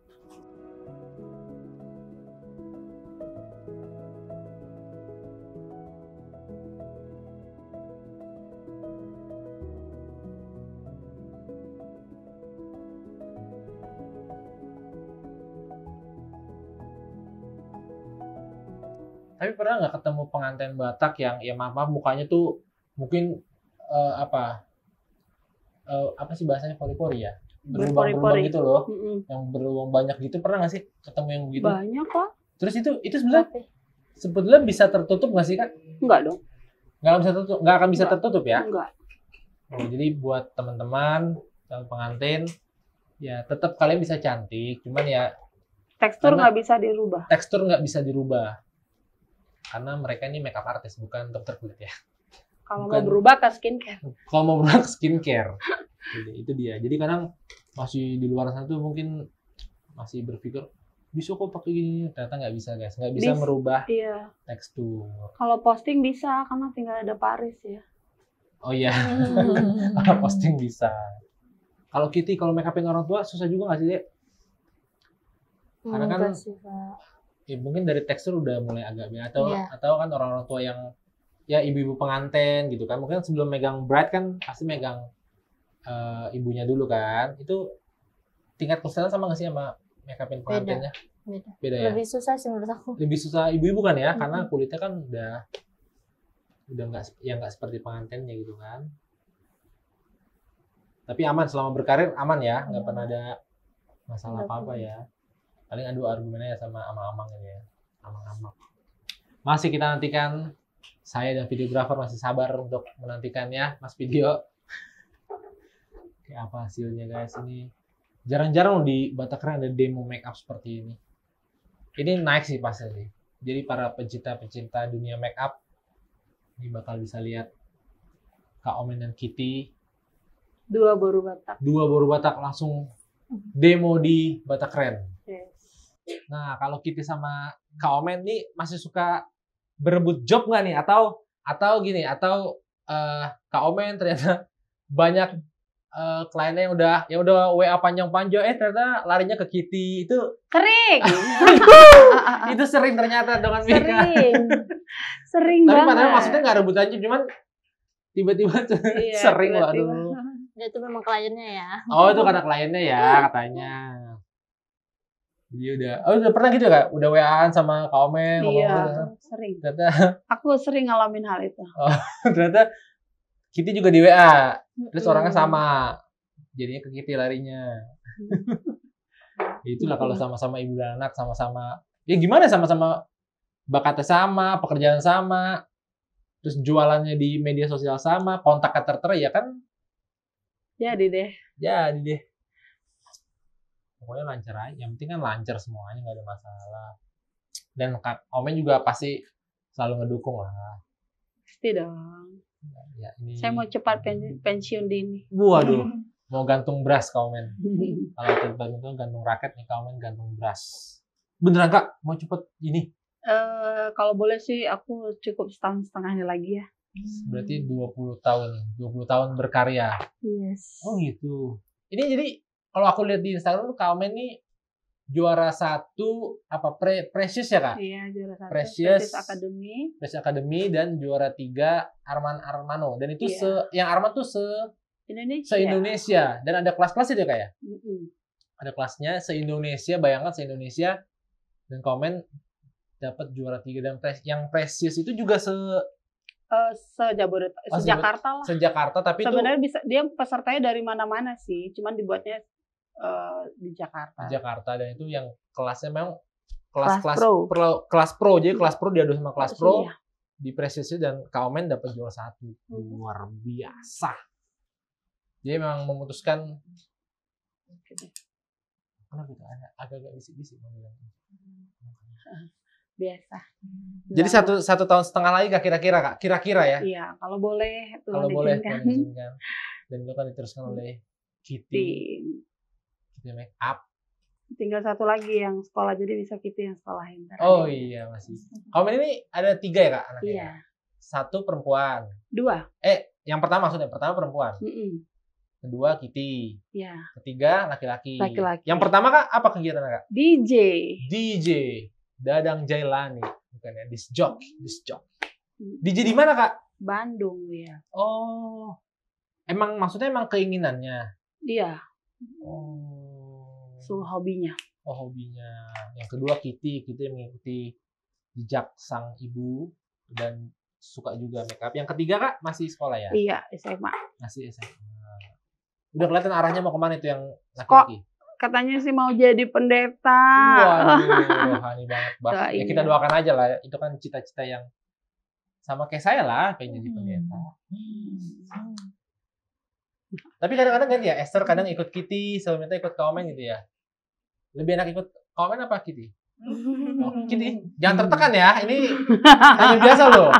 Tapi pernah nggak ketemu pengantin Batak yang ya maaf mukanya tuh mungkin apa sih bahasanya, pori-pori ya, berlubang-lubang gitu loh, yang berlubang banyak gitu, pernah nggak sih ketemu yang begitu? Banyak kok. Terus itu sebetulnya bisa tertutup nggak sih Kak? Enggak dong. Nggak akan bisa tertutup ya? Enggak. Oh, jadi buat teman-teman yang pengantin ya tetap kalian bisa cantik, cuman ya tekstur nggak bisa dirubah. Tekstur nggak bisa dirubah. Karena mereka ini makeup artist, bukan dokter kulit ya. Kalau mau berubah ke skincare. Kalau mau berubah ke skincare. Jadi, itu dia. Jadi kadang masih di luar sana tuh mungkin masih berpikir, bisa kok pakai gini. Ternyata nggak bisa guys. Nggak bisa merubah tekstur. Kalau posting bisa, karena tinggal ada Paris ya. Oh iya. Posting bisa. Kalau Kitty, kalau make upin orang tua susah juga nggak sih, Dek? Karena kan ya mungkin dari tekstur udah mulai agak beda, atau kan orang-orang tua yang ya ibu-ibu pengantin gitu kan, mungkin sebelum megang bride kan pasti megang ibunya dulu kan, itu tingkat kesusahan sama nggak sih sama make upin pengantinnya? Beda ya? Lebih susah sih menurut aku. Lebih susah ibu-ibu kan ya, karena kulitnya kan udah nggak seperti pengantinnya gitu kan. Tapi aman, selama berkarir aman ya, nggak pernah ada masalah apa-apa ya. Paling adu argumennya sama amang-amang ini ya. Amang-amang. Masih kita nantikan, saya dan videografer masih sabar untuk menantikannya, Mas Video. Kayak apa hasilnya guys, ini jarang-jarang di Batakran ada demo make up seperti ini. Ini naik sih pasti sih. Jadi para pecinta dunia make up ini bakal bisa lihat Kak Omen dan Kitty. Dua baru Batak langsung demo di Batakran. Nah, kalau Kitty sama Kak Omen nih masih suka berebut job nggak nih? Atau gini, Kak Omen ternyata banyak kliennya yang udah WA panjang-panjang, ternyata larinya ke Kitty. Itu sering. Itu sering ternyata dengan Mika. Sering Tapi banget. padahal maksudnya nggak rebutan job, cuman tiba-tiba sering. Waduh. Itu memang kliennya ya. Oh, itu karena kliennya ya katanya. Dia udah pernah gitu Kak? Udah WA-an sama Kak Omen? Iya, sering. Ternyata aku sering ngalamin hal itu. Oh, ternyata Kitty juga di WA. Terus orangnya sama. Jadinya ke Kitty larinya. Itulah kalau sama-sama ibu dan anak, sama-sama. Ya gimana, sama-sama bakatnya sama, pekerjaan sama. Terus jualannya di media sosial sama, kontaknya tertera ya kan? Jadi deh. Pokoknya lancar aja, yang penting kan lancar semuanya, nggak ada masalah. Dan Kak Omen juga pasti selalu ngedukung lah. Pasti dong. Ya, ini... Saya mau cepat pensiun dini. Waduh, mau gantung beras Kak Omen. Kalau tempat itu gantung raket nih, Kak Omen gantung beras. Beneran Kak, mau cepet ini? Kalau boleh sih aku cukup setahun-setengahnya lagi ya. Berarti 20 tahun berkarya. Yes. Oh gitu. Ini jadi kalau aku lihat di Instagram tuh Kak Omen nih juara 1 apa Precious ya Kak? Iya, juara 1 Precious Academy dan juara 3 Arman Armano. Dan itu yang Arman tuh se-Indonesia. Dan ada kelas-kelas itu ya Kak ya? Ada kelasnya se-Indonesia, bayangkan se-Indonesia. Dan Kak Omen dapat juara 3, dan yang Precious itu juga se-Jabodetabek, se-Jakarta lah. Se-Jakarta, tapi sebenarnya bisa dia pesertanya dari mana-mana sih, cuman dibuatnya di Jakarta. Di Jakarta, dan itu yang kelasnya memang kelas pro. Jadi kelas pro diadu sama kelas pro di Precious dan Kak Omen dapat juara 1. Luar biasa. Dia memang memutuskan. Kenapa itu agak-agak bisik-bisik biasa. Jadi 1,5 tahun lagi kak kira-kira kak? Kira-kira ya? Iya, kalau boleh Kalau boleh Tuhan izinkan. Dan itu kan diteruskan oleh Kitty make up. Tinggal satu lagi yang sekolah, jadi bisa Kitty yang sekolahin. Oh iya masih. Komen ini ada 3 ya kak anaknya? Iya. 1 perempuan. 2. Yang pertama maksudnya, pertama perempuan. Kedua Kitty. Iya. Ketiga laki-laki. Laki-laki. Yang pertama kak apa kegiatannya kak? DJ. Dadang Jailani, bukan ya? Disc jockey. DJ di mana kak? Bandung ya. Oh, maksudnya keinginannya? Iya. Oh. Hobinya. Oh hobinya. Yang kedua Kitty mengikuti jejak sang ibu dan suka juga make up. Yang ketiga kak masih sekolah ya? Iya, SMA. Masih SMA. Udah kelihatan arahnya mau kemana itu yang laki-laki? Katanya sih mau jadi pendeta. Waduh, rohani banget. Ya kita doakan aja lah. Itu kan cita-cita yang sama kayak saya lah, pengen jadi pendeta. Tapi kadang-kadang kan ya, Esther kadang ikut Kitty, Selminta ikut Kaumen gitu ya. Lebih enak ikut Kaumen apa Kitty? Oh, Kitty, jangan tertekan ya. Ini hanya biasa loh.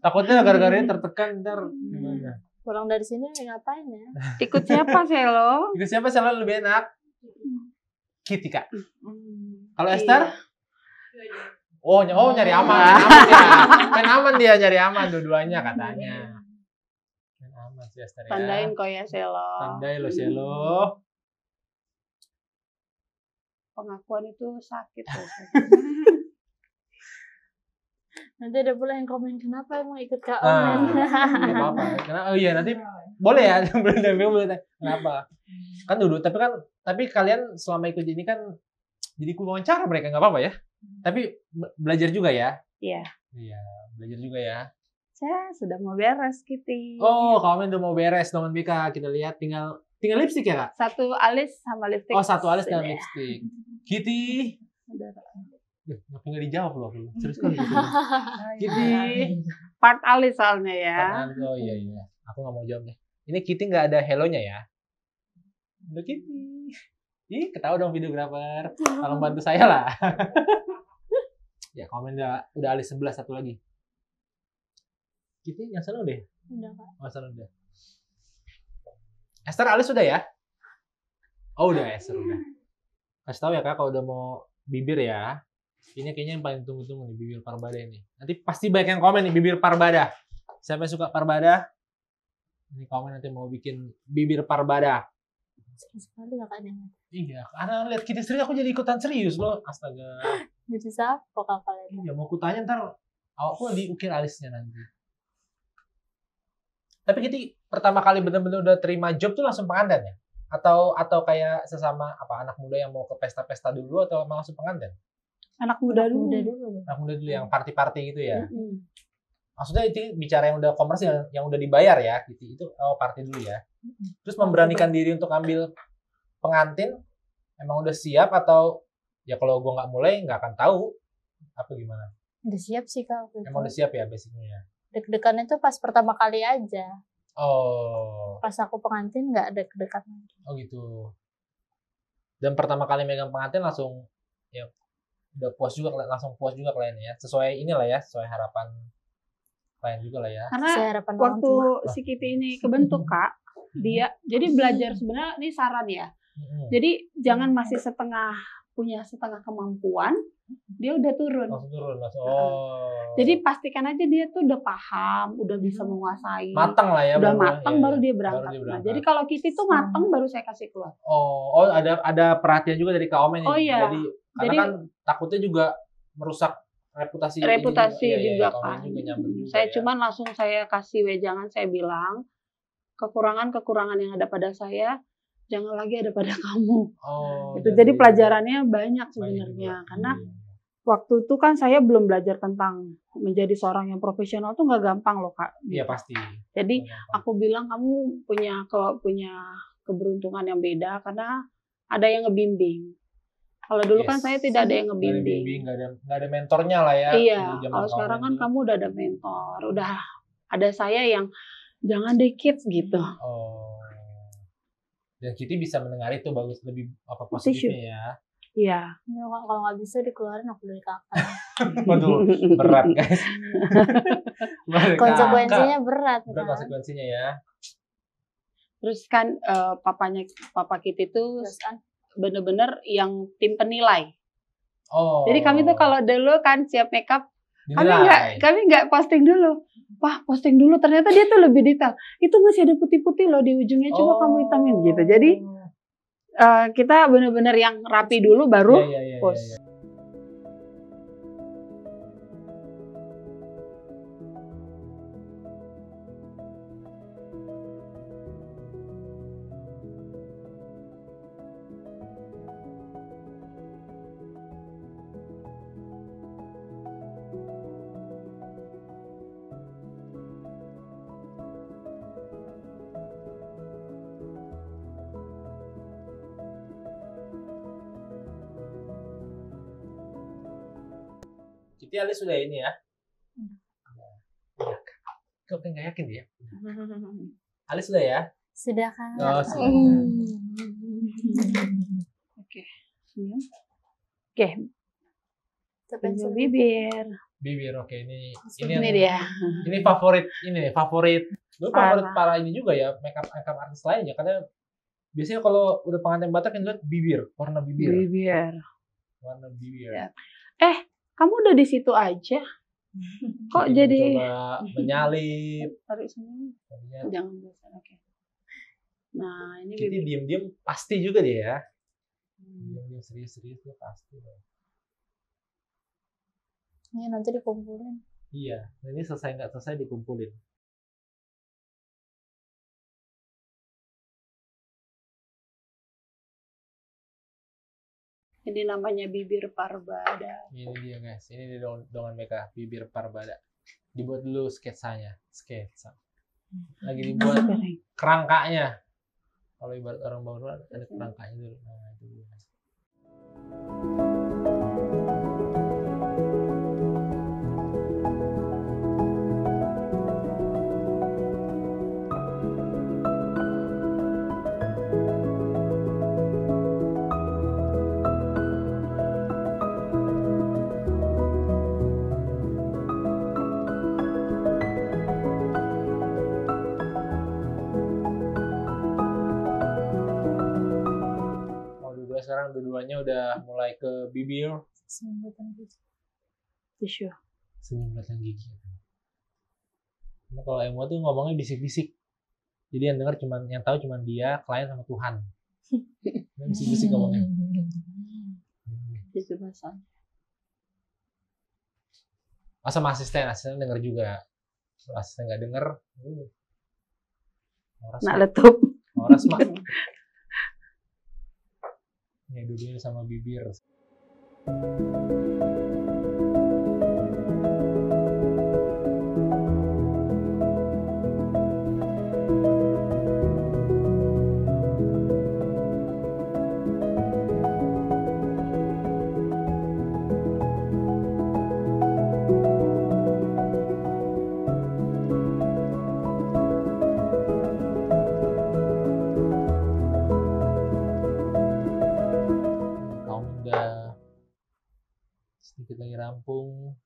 Takutnya gara-gara ini tertekan ntar gimana? Pulang dari sini ngapain ya? Ikut siapa Selo? Ikut siapa Selo lebih enak? Kitty kak. Kalau Esther? Oh nyari aman. Kan aman dia nyari aman dua-duanya katanya. Kan aman sih Esther ya. Tandain kok ya Selo. Tandai lo Selo. Pengakuan itu sakit loh. Nanti ada pula yang komen kenapa emang ikut Kak Nggak Omen. apa-apa. Karena iya nanti boleh ya. Boleh. Kenapa? Kan dulu. Tapi kalian selama ikut ini kan jadi wawancara mereka nggak apa-apa ya. Tapi belajar juga ya. Iya. Iya belajar juga ya. Saya sudah mau beres Kitty. Oh kamu udah mau beres teman Bika. Kita lihat tinggal lipstik ya kak? 1 alis sama lipstik. Oh 1 alis dan lipstik. Kitty. Nggak dijawab loh. Serius kali. Kitty. Part alis soalnya ya. Oh iya. Aku nggak mau jawab deh. Ini Kitty nggak ada hello-nya ya. Halo Kitty. Ih ketawa dong videografer. Tolong bantu saya lah. Ya komen udah alis 11 satu lagi. Kitty yang sana udah. Udah Kak. Oh sana udah. Esther alis sudah ya? Oh udah Esther udah. Kasih tahu ya kak kalau udah mau bibir ya. Ini kayaknya yang paling tunggu-tunggu nih bibir Parbada ini. Nanti pasti banyak yang komen nih bibir Parbada. Siapa yang suka Parbada? Ini komen nanti mau bikin bibir Parbada. Sekali kakaknya. Iya, karena lihat Kitty serius aku jadi ikutan serius loh. Astaga. Jadi siapa kakak itu? Iya mau kutanya ntar aku diukir alisnya nanti. Tapi Kitty pertama kali benar-benar udah terima job tuh langsung pengantin ya? Atau kayak sesama anak muda yang mau ke pesta-pesta dulu atau emang langsung pengantin? Anak muda dulu. Anak muda dulu yang party-party gitu ya. Maksudnya itu bicara yang udah komersil, yang udah dibayar ya, gitu. Itu party dulu ya. Terus memberanikan diri untuk ambil pengantin, emang udah siap atau ya kalau gua nggak mulai nggak akan tahu apa gimana? Udah siap sih Kak. Emang udah siap ya basicnya ya. Deg-degannya tuh pas pertama kali aja. Oh. Pas aku pengantin nggak ada deg-degan lagi. Oh gitu. Dan pertama kali megang pengantin langsung ya udah langsung puas juga kliennya ya. Sesuai inilah ya, sesuai harapan klien juga lah ya. Karena waktu si Kitty ini kebentuk Kak, dia jadi belajar sebenarnya ini saran ya. Jadi jangan masih punya setengah kemampuan, dia udah turun. Langsung. Oh. Jadi pastikan aja dia tuh udah paham, udah bisa menguasai. Matang lah ya. Udah matang baru dia berangkat. Nah, jadi kalau Kitty tuh matang baru saya kasih keluar. Oh ada perhatian juga dari Kak Omen ya. Oh iya. Jadi kan takutnya juga merusak reputasi juga kan. Juga saya ya. cuman langsung saya kasih wejangan, saya bilang kekurangan yang ada pada saya jangan lagi ada pada kamu. Oh, itu jadi pelajarannya banyak sebenarnya karena waktu itu kan saya belum belajar tentang menjadi seorang yang profesional tuh nggak gampang loh Kak. Iya pasti. Jadi aku bilang kamu punya keberuntungan yang beda karena ada yang ngebimbing. Kalau dulu kan saya tidak ada yang ngebimbing. Nggak ada mentornya lah ya. Iya. Kalau sekarang kan kamu udah ada mentor, udah ada saya yang jangan dikit gitu. Oh. Dan Kitty bisa mendengar itu bagus, lebih apa positifnya ya. Iya. Kalau nggak bisa dikeluarin aku dari kakak. Waduh, berat guys. Konsekuensinya berat Berat kan. konsekuensinya ya. Terus kan papa Kitty tuh Terus kan bener-bener yang tim penilai. Oh. Jadi kami tuh kalau dulu kan siap makeup, dinilai. kami nggak posting dulu. Wah, posting dulu, ternyata dia tuh lebih detail. Itu masih ada putih-putih loh di ujungnya, coba kamu hitamin gitu. Jadi kita bener-bener yang rapi dulu baru post. Iya. Kitty Alis sudah ini ya. Kok nggak yakin dia? Alis sudah ya? sudah kan. Oh, sudah. Oke, senyum. Oke, Pensil bibir. Bibir, oke ini Ini dia. Ini favorit. Lu favorit para ini juga ya, makeup artis lainnya karena biasanya kalau udah pengantin Batak yang lihat bibir, warna bibir. Warna bibir. Ya. Kamu udah di situ aja. Kok Kitty jadi mencoba menyalip. tarik senyum? Jangan bosan, oke. Nah, ini Kitty bibir. diam-diam pasti juga dia ya. Diam-diam serius-serius dia pasti. Ini nanti dikumpulin. Iya, ini selesai nggak selesai dikumpulin. Ini namanya bibir Parbada. Ini dia guys, ini dia dengan mereka bibir Parbada. Dibuat dulu sketsanya, lagi dibuat kerangkanya. Kalau ibarat orang baru ada kerangkanya dulu. Nah, itu dia. Sekarang dua-duanya udah mulai ke bibir. Tisu. Senyum batang gigi. Karena kalau emo tuh ngomongnya bisik-bisik. Jadi yang dengar yang tahu cuman dia, klien sama Tuhan. Dia bisik-bisik ngomongnya. Tisu basah. Sama asisten denger juga. Kalau asisten nggak denger, nak letup. Horas mah. Ya dulunya sama bibir. Sedikit lagi rampung,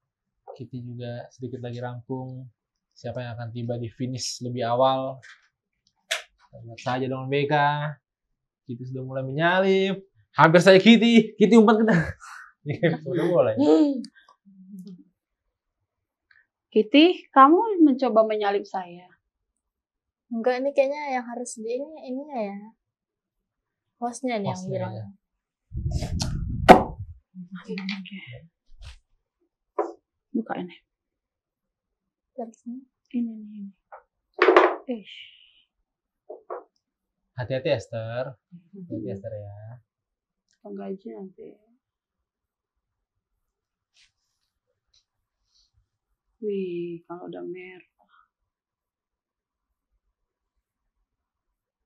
Kitty juga sedikit lagi rampung. Siapa yang akan tiba di finish lebih awal? Lihat saja dong BK. Kitty sudah mulai menyalip. Hampir saya Kitty umpat ke sudah mulai. Kitty, kamu mencoba menyalip saya. Enggak, ini kayaknya yang harus di ini ya. Hostnya nih yang bilang. Ya. Oke. Buka ini. Ini. Hati-hati Esther. Hati-hati Esther ya. Penggaji nanti. Wih, kalau udah merah.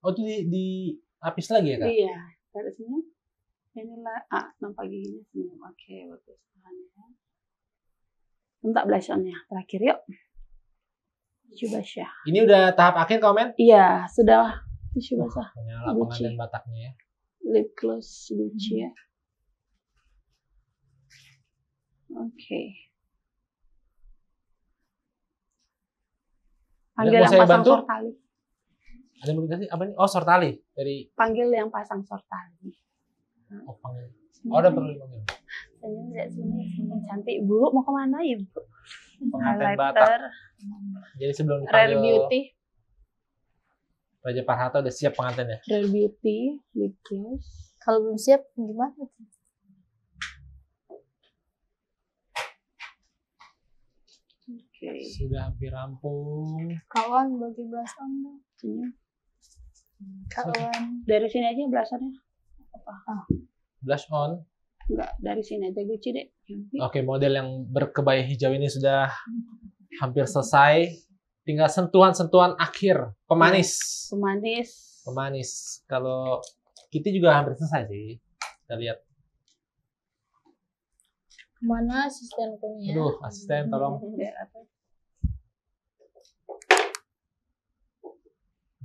Oh itu di lapis lagi ya Kak? Iya, ada senyum. Inilah, nampak giginya senyum. Oke, bagus. Tahan ya. Minta blushernya. Terakhir yuk. Coba Syah. Ini udah tahap akhir komen? Iya, sudah Tisu basah. Menyala Gucci. pengantin Bataknya ya. Lip gloss Gucci ya. Oke. Panggil Mau yang saya pasang bantu? sortali. Ada yang dikasih apa nih? Oh, sortali dari Panggil yang pasang sortali. panggil. Oh, udah perlu dipanggil. Senyum lihat sini, senyum cantik. Bu, mau kemana Ibu? Pengantin Highlighter, Jadi sebelum Rare dipanggil Beauty, Raja Parhata udah siap pengantinnya. Rare Beauty, lip gloss. Kalau belum siap gimana? Oke. Sudah hampir rampung. Kawan bagi belasan dong. Senyum. Kawan. Dari sini aja belasannya. Blush on. Enggak, dari sini aja Gucci deh. Oke, model yang berkebaya hijau ini sudah hampir selesai. Tinggal sentuhan-sentuhan akhir. Pemanis. Pemanis. Pemanis. Kalau Kitty juga hampir selesai sih. Kita lihat. Kemana asistenku nya? Aduh, asisten tolong. Biar apa?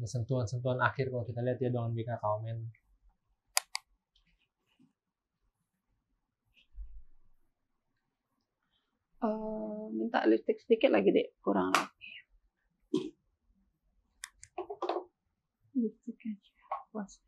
Ada sentuhan-sentuhan akhir kalau kita lihat ya dengan BK Kaumen. Minta lipstick sedikit lagi deh, kurang lagi. Lipstick aja, puas.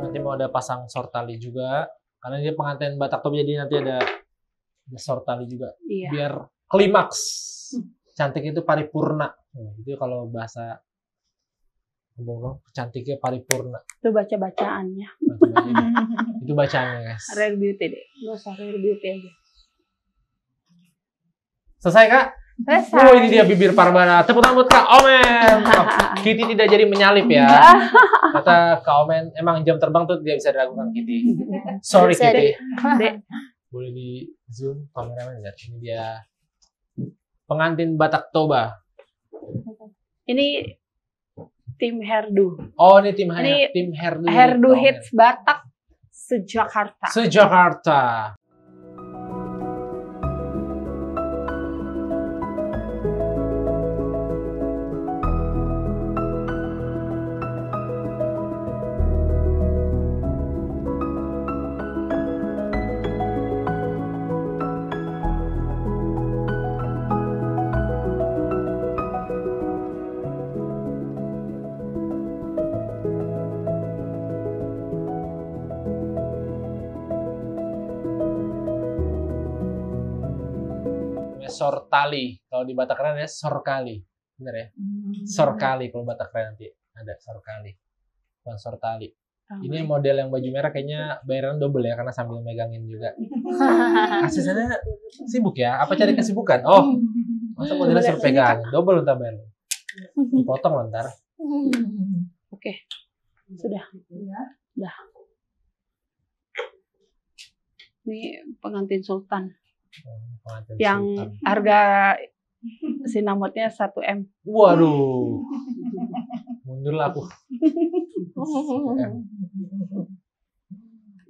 Nanti mau ada pasang sortali juga karena dia pengantin Batak Toba, jadi nanti ada sortali juga Iya. biar klimaks. Cantik itu paripurna. Itu kalau bahasa ngomong cantiknya paripurna. Itu baca-bacaannya. Itu bacaannya guys. Rare Beauty deh. Nggak usah Rare Beauty aja. Selesai Kak? Selesai. Oh, ini dia bibir Parbana. Tepuk tangan buat Kak Omen. Kitty tidak jadi menyalip ya. Kata Kak Omen, emang jam terbang tuh tidak bisa diragukan Kitty. Sorry Bisa, Kitty. Dek. Boleh di zoom kameramen lihat. Ini dia pengantin Batak Toba. Ini tim hairdo. Oh, ini tim Ini tim hairdo. Hairdo Kak Omen. hits Batak se-Jakarta. Se-Jakarta. Sortali. Kalau di Batak Keren ya sorkali. Bener ya? Sorkali kalau Batak Keren nanti ada sorkali. Bukan sortali. Ini model yang baju merah kayaknya bayaran double ya karena sambil megangin juga. Asistennya sibuk ya? Apa cari kesibukan? Oh, masa modelnya suruh pegang? Double ntar bayar. Dipotong loh ntar. Oke. Sudah. Udah. Ini pengantin sultan. Pengantin Yang sultan. harga sinamotnya 1 M. Waduh. Mundur lah aku. 1 M.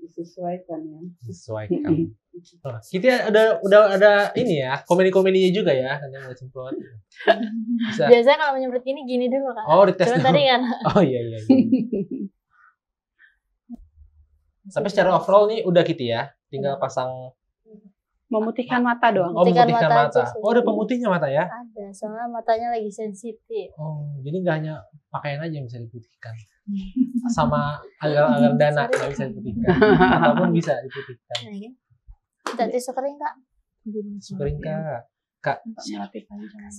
Disesuaikan ya. Sesuaikan. Kita udah ada ini ya, komedi-komedinya juga ya, nanti mau semprot. Bisa. Biasanya kalau menyemprot gini dulu kan. Oh, dites Cuman dulu. tadi kan. Oh iya. Tapi secara overall nih udah gitu ya. Tinggal pasang Memutihkan mata doang. memutihkan Memutihkan mata mata. aja sih. Oh, ada pemutihnya mata ya? Ada, soalnya matanya lagi sensitif. Oh, jadi nggak hanya pakaian aja yang bisa diputihkan. Sama agar-agar dana nggak bisa diputihkan. Ataupun bisa diputihkan. Nah, ya. Kita tisu kering kak. Kering Kak. Kak, Melapih panjang.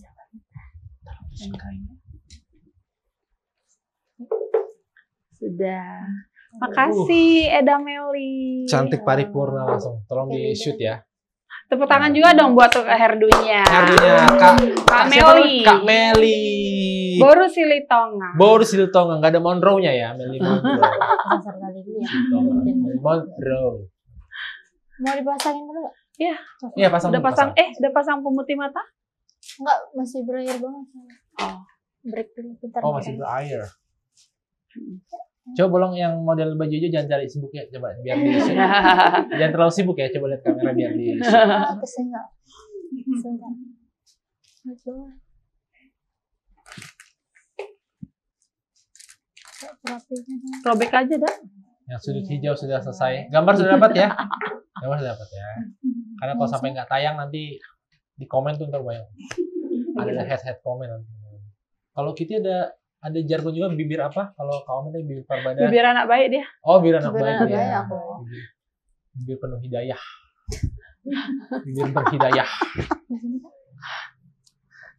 Sudah. Makasih Eda Meli. cantik paripurna langsung. Tolong di shoot ya. Tepuk tangan juga dong buat hairdo-nya. Hairdo-nya Kak Kak siapa Meli. namanya? Kak Meli. Boru Silitonga. Boru Silitonga, nggak ada Monroe-nya ya, Meli Monroe. Pasar kali dulu ya. Meli Monroe. Mau dipasangin dulu nggak? Iya. Iya, pasang. Udah pasang pemutih mata? Enggak, masih berair banget. Oh. Break dulu bentar. Oh, masih berair. Coba bolong yang model baju hijau jangan cari sibuk ya, coba biar di jangan terlalu sibuk ya, coba lihat kamera biar di Atasnya enggak. Sebentar. Robek aja dah. yang sudut hijau sudah selesai. Gambar sudah dapat ya? Gambar sudah dapat ya. Karena kalau sampai nggak tayang nanti di komen tuh ntar banyak. Ada head komen nanti. Kalau Kitty ada jargon juga bibir apa? Kalau kamu tadi bibir perbada. Bibir anak baik dia. Oh, bibir anak Bibir baik anak ya. baik aku. Bibir penuh hidayah. Bibir berhidayah.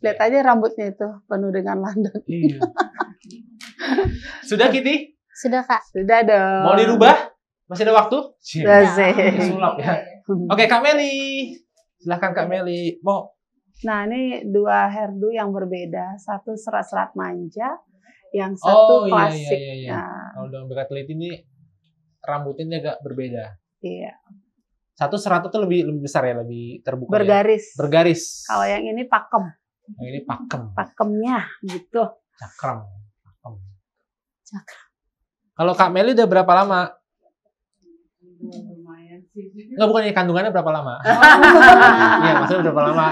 Lihat aja rambutnya itu penuh dengan landak. Iya. Sudah Kitty? Sudah Kak. Sudah dong. Mau dirubah? Masih ada waktu? Sudah sih. Sulap ya. Oke, Kak Meli. Silahkan Kak Meli. Mau? Nah, ini dua hairdo yang berbeda. Satu serat-serat manja, yang satu klasik. Iya. Nah, Kalau dalam bekat teliti ini rambutnya agak berbeda. iya. Satu seratnya tuh lebih besar ya, lebih terbuka. Bergaris. Ya? Bergaris. Kalau yang ini pakem. Yang ini pakem. Pakemnya gitu. Cakram. Pakem. Cakram. Kalau Kak Meli udah berapa lama? Lumayan sih. Enggak, bukan ini kandungannya berapa lama? Iya, maksudnya berapa lama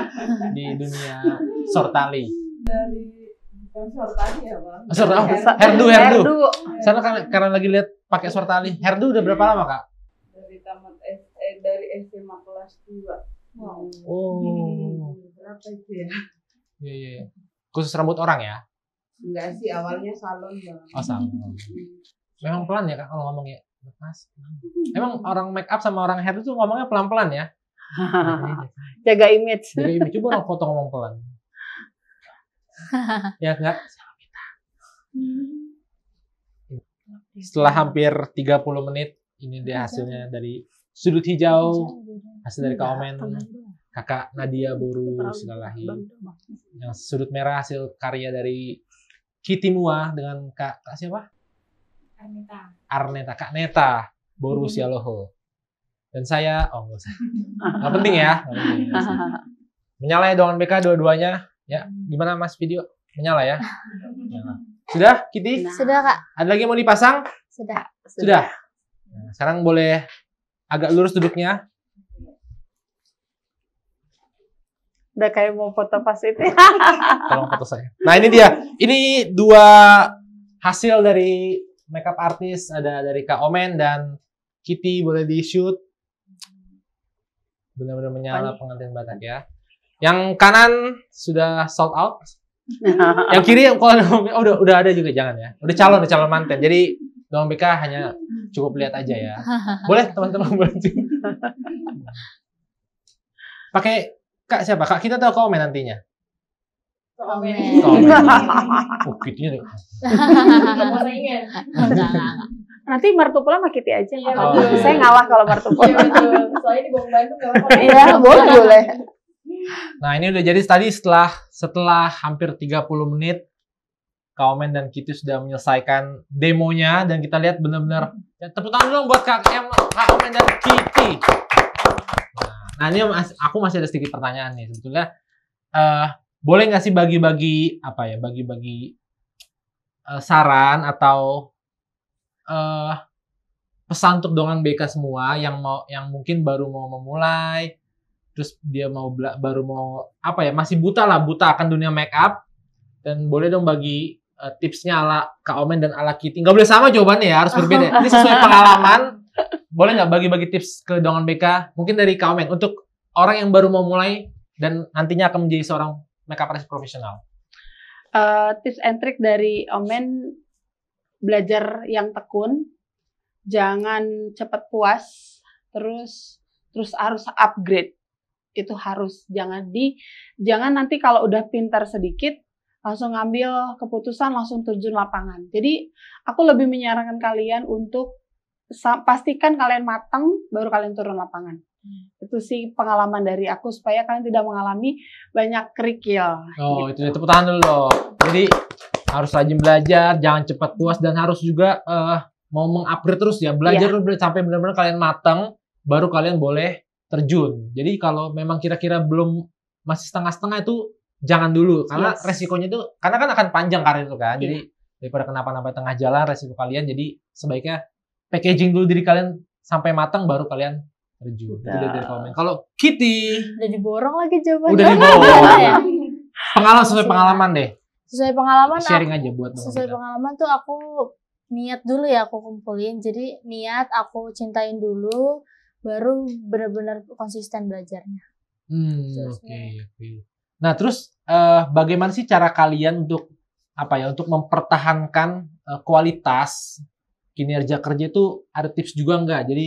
di dunia sortali? Dari bukan sortali ya, Bang. Hairdo. Sana karena lagi lihat pakai sortali. Hairdo udah berapa lama, Kak? Dari SMA kelas 2. Wow. Oh. Berapa itu ya? Iya. Khusus rambut orang ya? Enggak sih, awalnya salon, Bang. Oh, sama. Memang pelan ya, Kak, kalau ngomongnya. Mas. Emang orang make up sama orang hair itu ngomongnya pelan-pelan ya? Jaga image. Jadi ini coba orang foto ngomong pelan. Ya enggak? Setelah hampir 30 menit, ini dia hasilnya dari sudut hijau, hasil dari Kak Omen, Kakak Nadia Boru Silalahi. Yang sudut merah hasil karya dari Kitty Mua dengan Kak siapa? Arneta, Kak Neta Boru Sialoho. Dan saya, nggak penting ya. Menyala ya Dongan BK dua-duanya. Ya, gimana Mas video? Menyala ya? Menyala. Sudah, Kitty? Sudah Kak. Ada lagi yang mau dipasang? Sudah. Nah, sekarang boleh agak lurus duduknya. Udah kayak mau foto pas itu. Tolong foto saya. Nah, ini dia. Ini dua hasil dari makeup artist, ada dari Kak Omen dan Kitty, boleh di-shoot. Benar-benar menyala pengantin Batak ya. Yang kanan sudah sold out. Yang kiri udah ada juga, jangan ya. Udah calon manten. Jadi Dongan BK hanya cukup lihat aja ya. Boleh teman-teman boleh. Pakai Kak siapa? Kak kita tahu Kak Omen nantinya. Omen. Oh, Kitty-nya deh. Nanti martupola sama Kitty aja. Oh, Saya ngalah kalau martupola. Soalnya di Bawang Bandung nggak apa-apa. Iya, boleh. Nah, ini udah jadi tadi setelah hampir 30 menit Kak Omen dan Kitty sudah menyelesaikan demonya dan kita lihat benar-benar ya, tepuk tangan dong buat Kak Omen dan Kitty. Nah, ini aku masih ada sedikit pertanyaan nih sebetulnya. Boleh nggak sih bagi-bagi saran atau pesan untuk Dongan BK semua yang mungkin baru mau memulai, terus dia baru mau masih buta akan dunia make up, dan boleh dong bagi tipsnya ala Kak Omen dan ala Kitty. Nggak boleh sama jawabannya ya, harus berbeda. Ini sesuai pengalaman. Boleh nggak bagi-bagi tips ke Dongan BK? Mungkin dari Kak Omen untuk orang yang baru mau mulai dan nantinya akan menjadi seorang makeup artist profesional. Tips and trick dari Omen, belajar yang tekun, jangan cepat puas, terus harus upgrade. Itu harus jangan nanti kalau udah pintar sedikit langsung ngambil keputusan, langsung terjun lapangan. Jadi aku lebih menyarankan kalian untuk pastikan kalian matang baru kalian turun lapangan. Itu sih pengalaman dari aku supaya kalian tidak mengalami banyak kerikil. Oh, gitu. itu tepuk tangan dulu loh. Jadi harus rajin belajar, jangan cepat puas, dan harus juga mau mengupgrade terus ya, belajar sampai benar-benar kalian matang, baru kalian boleh terjun. Jadi kalau memang kira-kira belum masih setengah-setengah itu jangan dulu, karena resikonya itu, karena kan akan panjang karir itu kan. Jadi daripada kenapa-napa tengah jalan resiko kalian, jadi sebaiknya packaging dulu diri kalian sampai matang, baru kalian terjun. Itu dari komen. Kalau Kitty udah diborong lagi jawabannya. Udah diborong. Ya? Pengalaman sesuai pengalaman deh. Sesuai pengalaman. Sharing aja buat sesuai pengalaman tuh aku niat dulu ya aku kumpulin. Jadi niat aku cintain dulu, baru benar-benar konsisten belajarnya. Oke. Nah terus bagaimana sih cara kalian untuk untuk mempertahankan kualitas kinerja kerja itu, ada tips juga nggak? Jadi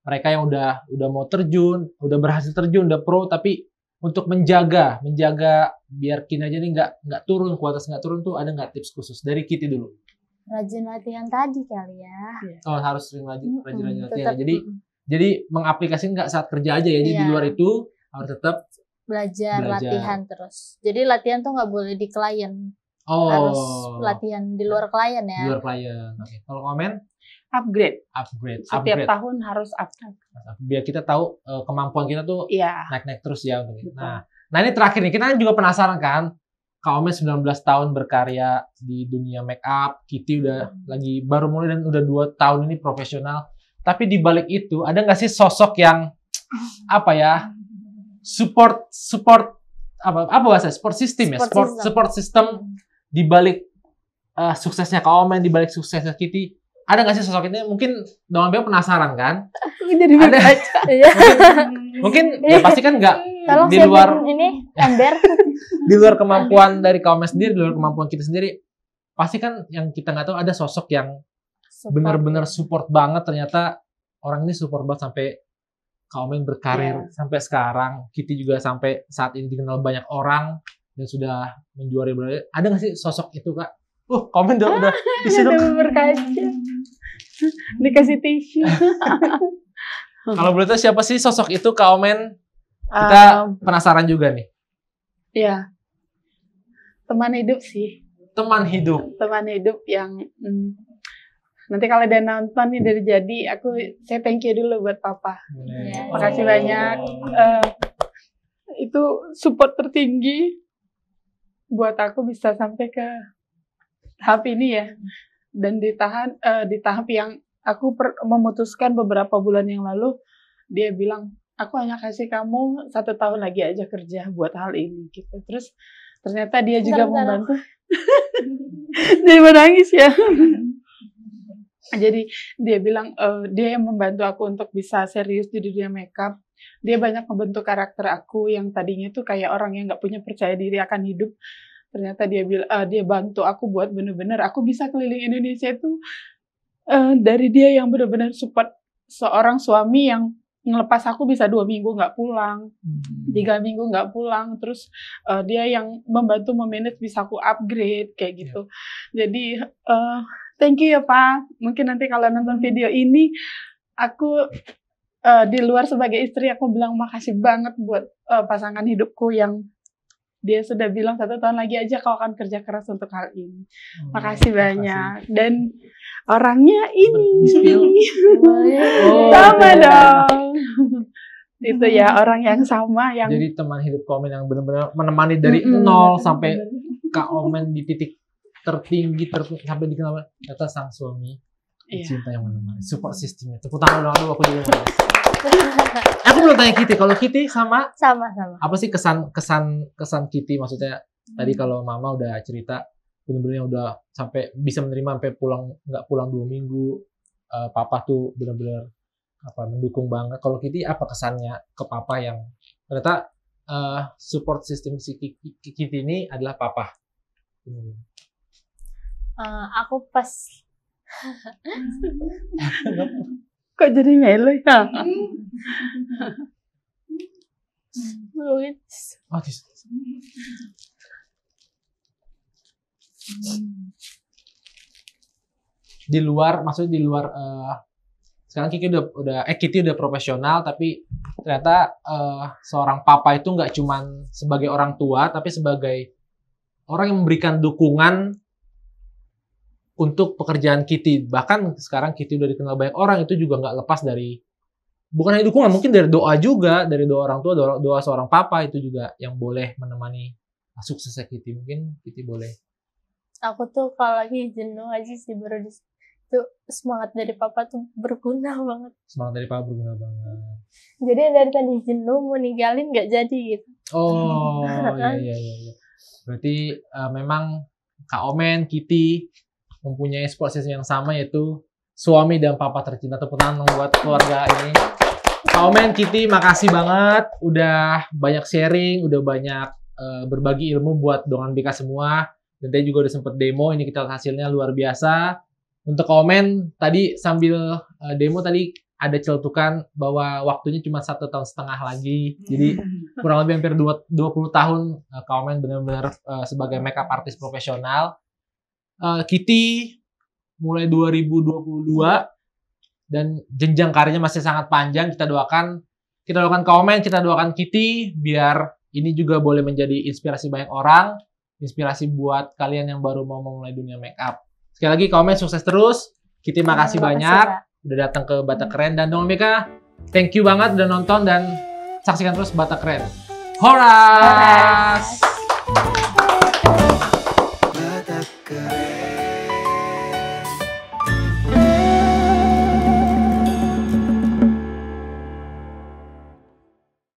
mereka yang udah mau terjun, udah berhasil terjun, udah pro, tapi untuk menjaga biar kinerja ini nggak turun, kualitas nggak turun tuh, ada nggak tips khusus dari Kitty dulu? Rajin latihan tadi kali ya. Oh, harus sering rajin latihan. Jadi mengaplikasikan nggak saat kerja aja ya. Jadi di luar itu harus tetap belajar latihan terus. Jadi latihan tuh nggak boleh di klien. Harus latihan di luar klien ya. Di luar klien. Oke. Kalau komen? Upgrade. Setiap tahun harus upgrade. Biar kita tahu kemampuan kita tuh naik-naik terus ya. Nah ini terakhir nih, kita juga penasaran kan, Kak Omen 19 tahun berkarya di dunia make up, Kitty udah lagi baru mulai dan udah 2 tahun ini profesional. Tapi di balik itu ada nggak sih sosok yang support system ya, support system di balik suksesnya Kak Omen, di balik suksesnya Kitty. Ada nggak sih sosok ini? Mungkin Dongan Beo penasaran kan? Jadi ada. Mungkin ya pasti kan nggak di luar ini ember. Di luar kemampuan dari Kak Omen sendiri, di luar kemampuan kita sendiri, pasti kan yang kita nggak tahu ada sosok yang benar-benar support banget. Ternyata orang ini support banget sampai Kak Omen berkarir sampai sekarang. Kitty juga sampai saat ini dikenal banyak orang dan sudah menjuarai berbagai. Ada nggak sih sosok itu, Kak? Komen udah disitu berkaca. Dikasih tisu. Kalau boleh tahu siapa sih sosok itu, Kak Omen? Kita penasaran juga nih. Iya. Teman hidup sih. Teman hidup yang nanti kalau dia nonton nih dari jadi, saya thank you dulu buat Papa. Makasih banyak. Itu support tertinggi buat aku bisa sampai ke tahap ini ya. Dan di tahap yang aku memutuskan beberapa bulan yang lalu, dia bilang, aku hanya kasih kamu 1 tahun lagi aja kerja buat hal ini gitu. Terus ternyata dia juga membantu. Jadi menangis ya. Jadi dia bilang dia yang membantu aku untuk bisa serius di dunia makeup. Dia banyak membentuk karakter aku yang tadinya tuh kayak orang yang nggak punya percaya diri akan hidup. Ternyata dia bantu aku buat bener-bener aku bisa keliling Indonesia itu dari dia yang bener-bener support seorang suami yang ngelepas aku bisa 2 minggu nggak pulang, 3 minggu nggak pulang, terus dia yang membantu memanage bisa aku upgrade kayak gitu. Jadi thank you ya Pak. Mungkin nanti kalau nonton video ini aku di luar sebagai istri aku bilang makasih banget buat pasangan hidupku yang dia sudah bilang 1 tahun lagi aja kau akan kerja keras untuk hal ini. Makasih banyak. Dan orangnya ini. Sama dong. Itu ya orang yang sama. Jadi teman hidup Kak Omen yang benar-benar menemani dari nol sampai Kak Omen di titik tertinggi sampai dikenal kata sang suami. Cinta yang menemani. Support sistemnya. Tepuk tangan dulu aku juga mau. Aku belum tanya Kitty. Kalau Kitty sama. Apa sih kesan Kitty? Maksudnya tadi kalau Mama udah cerita benar-benar udah sampai bisa menerima sampai nggak pulang 2 minggu. Papa tuh benar-benar mendukung banget. Kalau Kitty apa kesannya ke Papa yang ternyata support system si Kitty ini adalah Papa? Aku pas kok jadi melo ya? Di luar, maksudnya di luar sekarang Kitty udah profesional, tapi ternyata seorang papa itu nggak cuman sebagai orang tua, tapi sebagai orang yang memberikan dukungan untuk pekerjaan Kitty. Bahkan sekarang Kitty udah dikenal banyak orang, itu juga nggak lepas dari, bukan hanya dukungan, mungkin dari doa juga, dari doa orang tua, doa seorang papa itu juga yang boleh menemani suksesnya Kitty. Mungkin Kitty boleh. Aku tuh kalau lagi jenuh aja sih baru itu semangat dari papa tuh berguna banget. Semangat dari papa berguna banget. Jadi dari tadi jenuh mau ninggalin nggak jadi gitu. Oh iya. Berarti memang Kak Omen, Kitty mempunyai support system yang sama, yaitu suami dan papa tercinta. Tepuk tangan buat keluarga ini. Kak Omen, Kitty, makasih banget udah banyak sharing, udah banyak berbagi ilmu buat Dongan BK semua. Dan tadi juga udah sempet demo, ini kita hasilnya luar biasa. Untuk Kak Omen, tadi sambil demo tadi ada celetukan bahwa waktunya cuma 1,5 tahun lagi. Jadi kurang lebih hampir 20 tahun Kak Omen benar-benar sebagai makeup artist profesional. Kitty mulai 2022 dan jenjang karirnya masih sangat panjang. Kita doakan Kak Omen, kita doakan Kitty biar ini juga boleh menjadi inspirasi banyak orang, inspirasi buat kalian yang baru mau memulai dunia makeup. Sekali lagi Kak Omen sukses terus. Kitty makasih banyak udah datang ke Batak Keren, dan Dongan BK thank you banget udah nonton dan saksikan terus Batak Keren. Horas!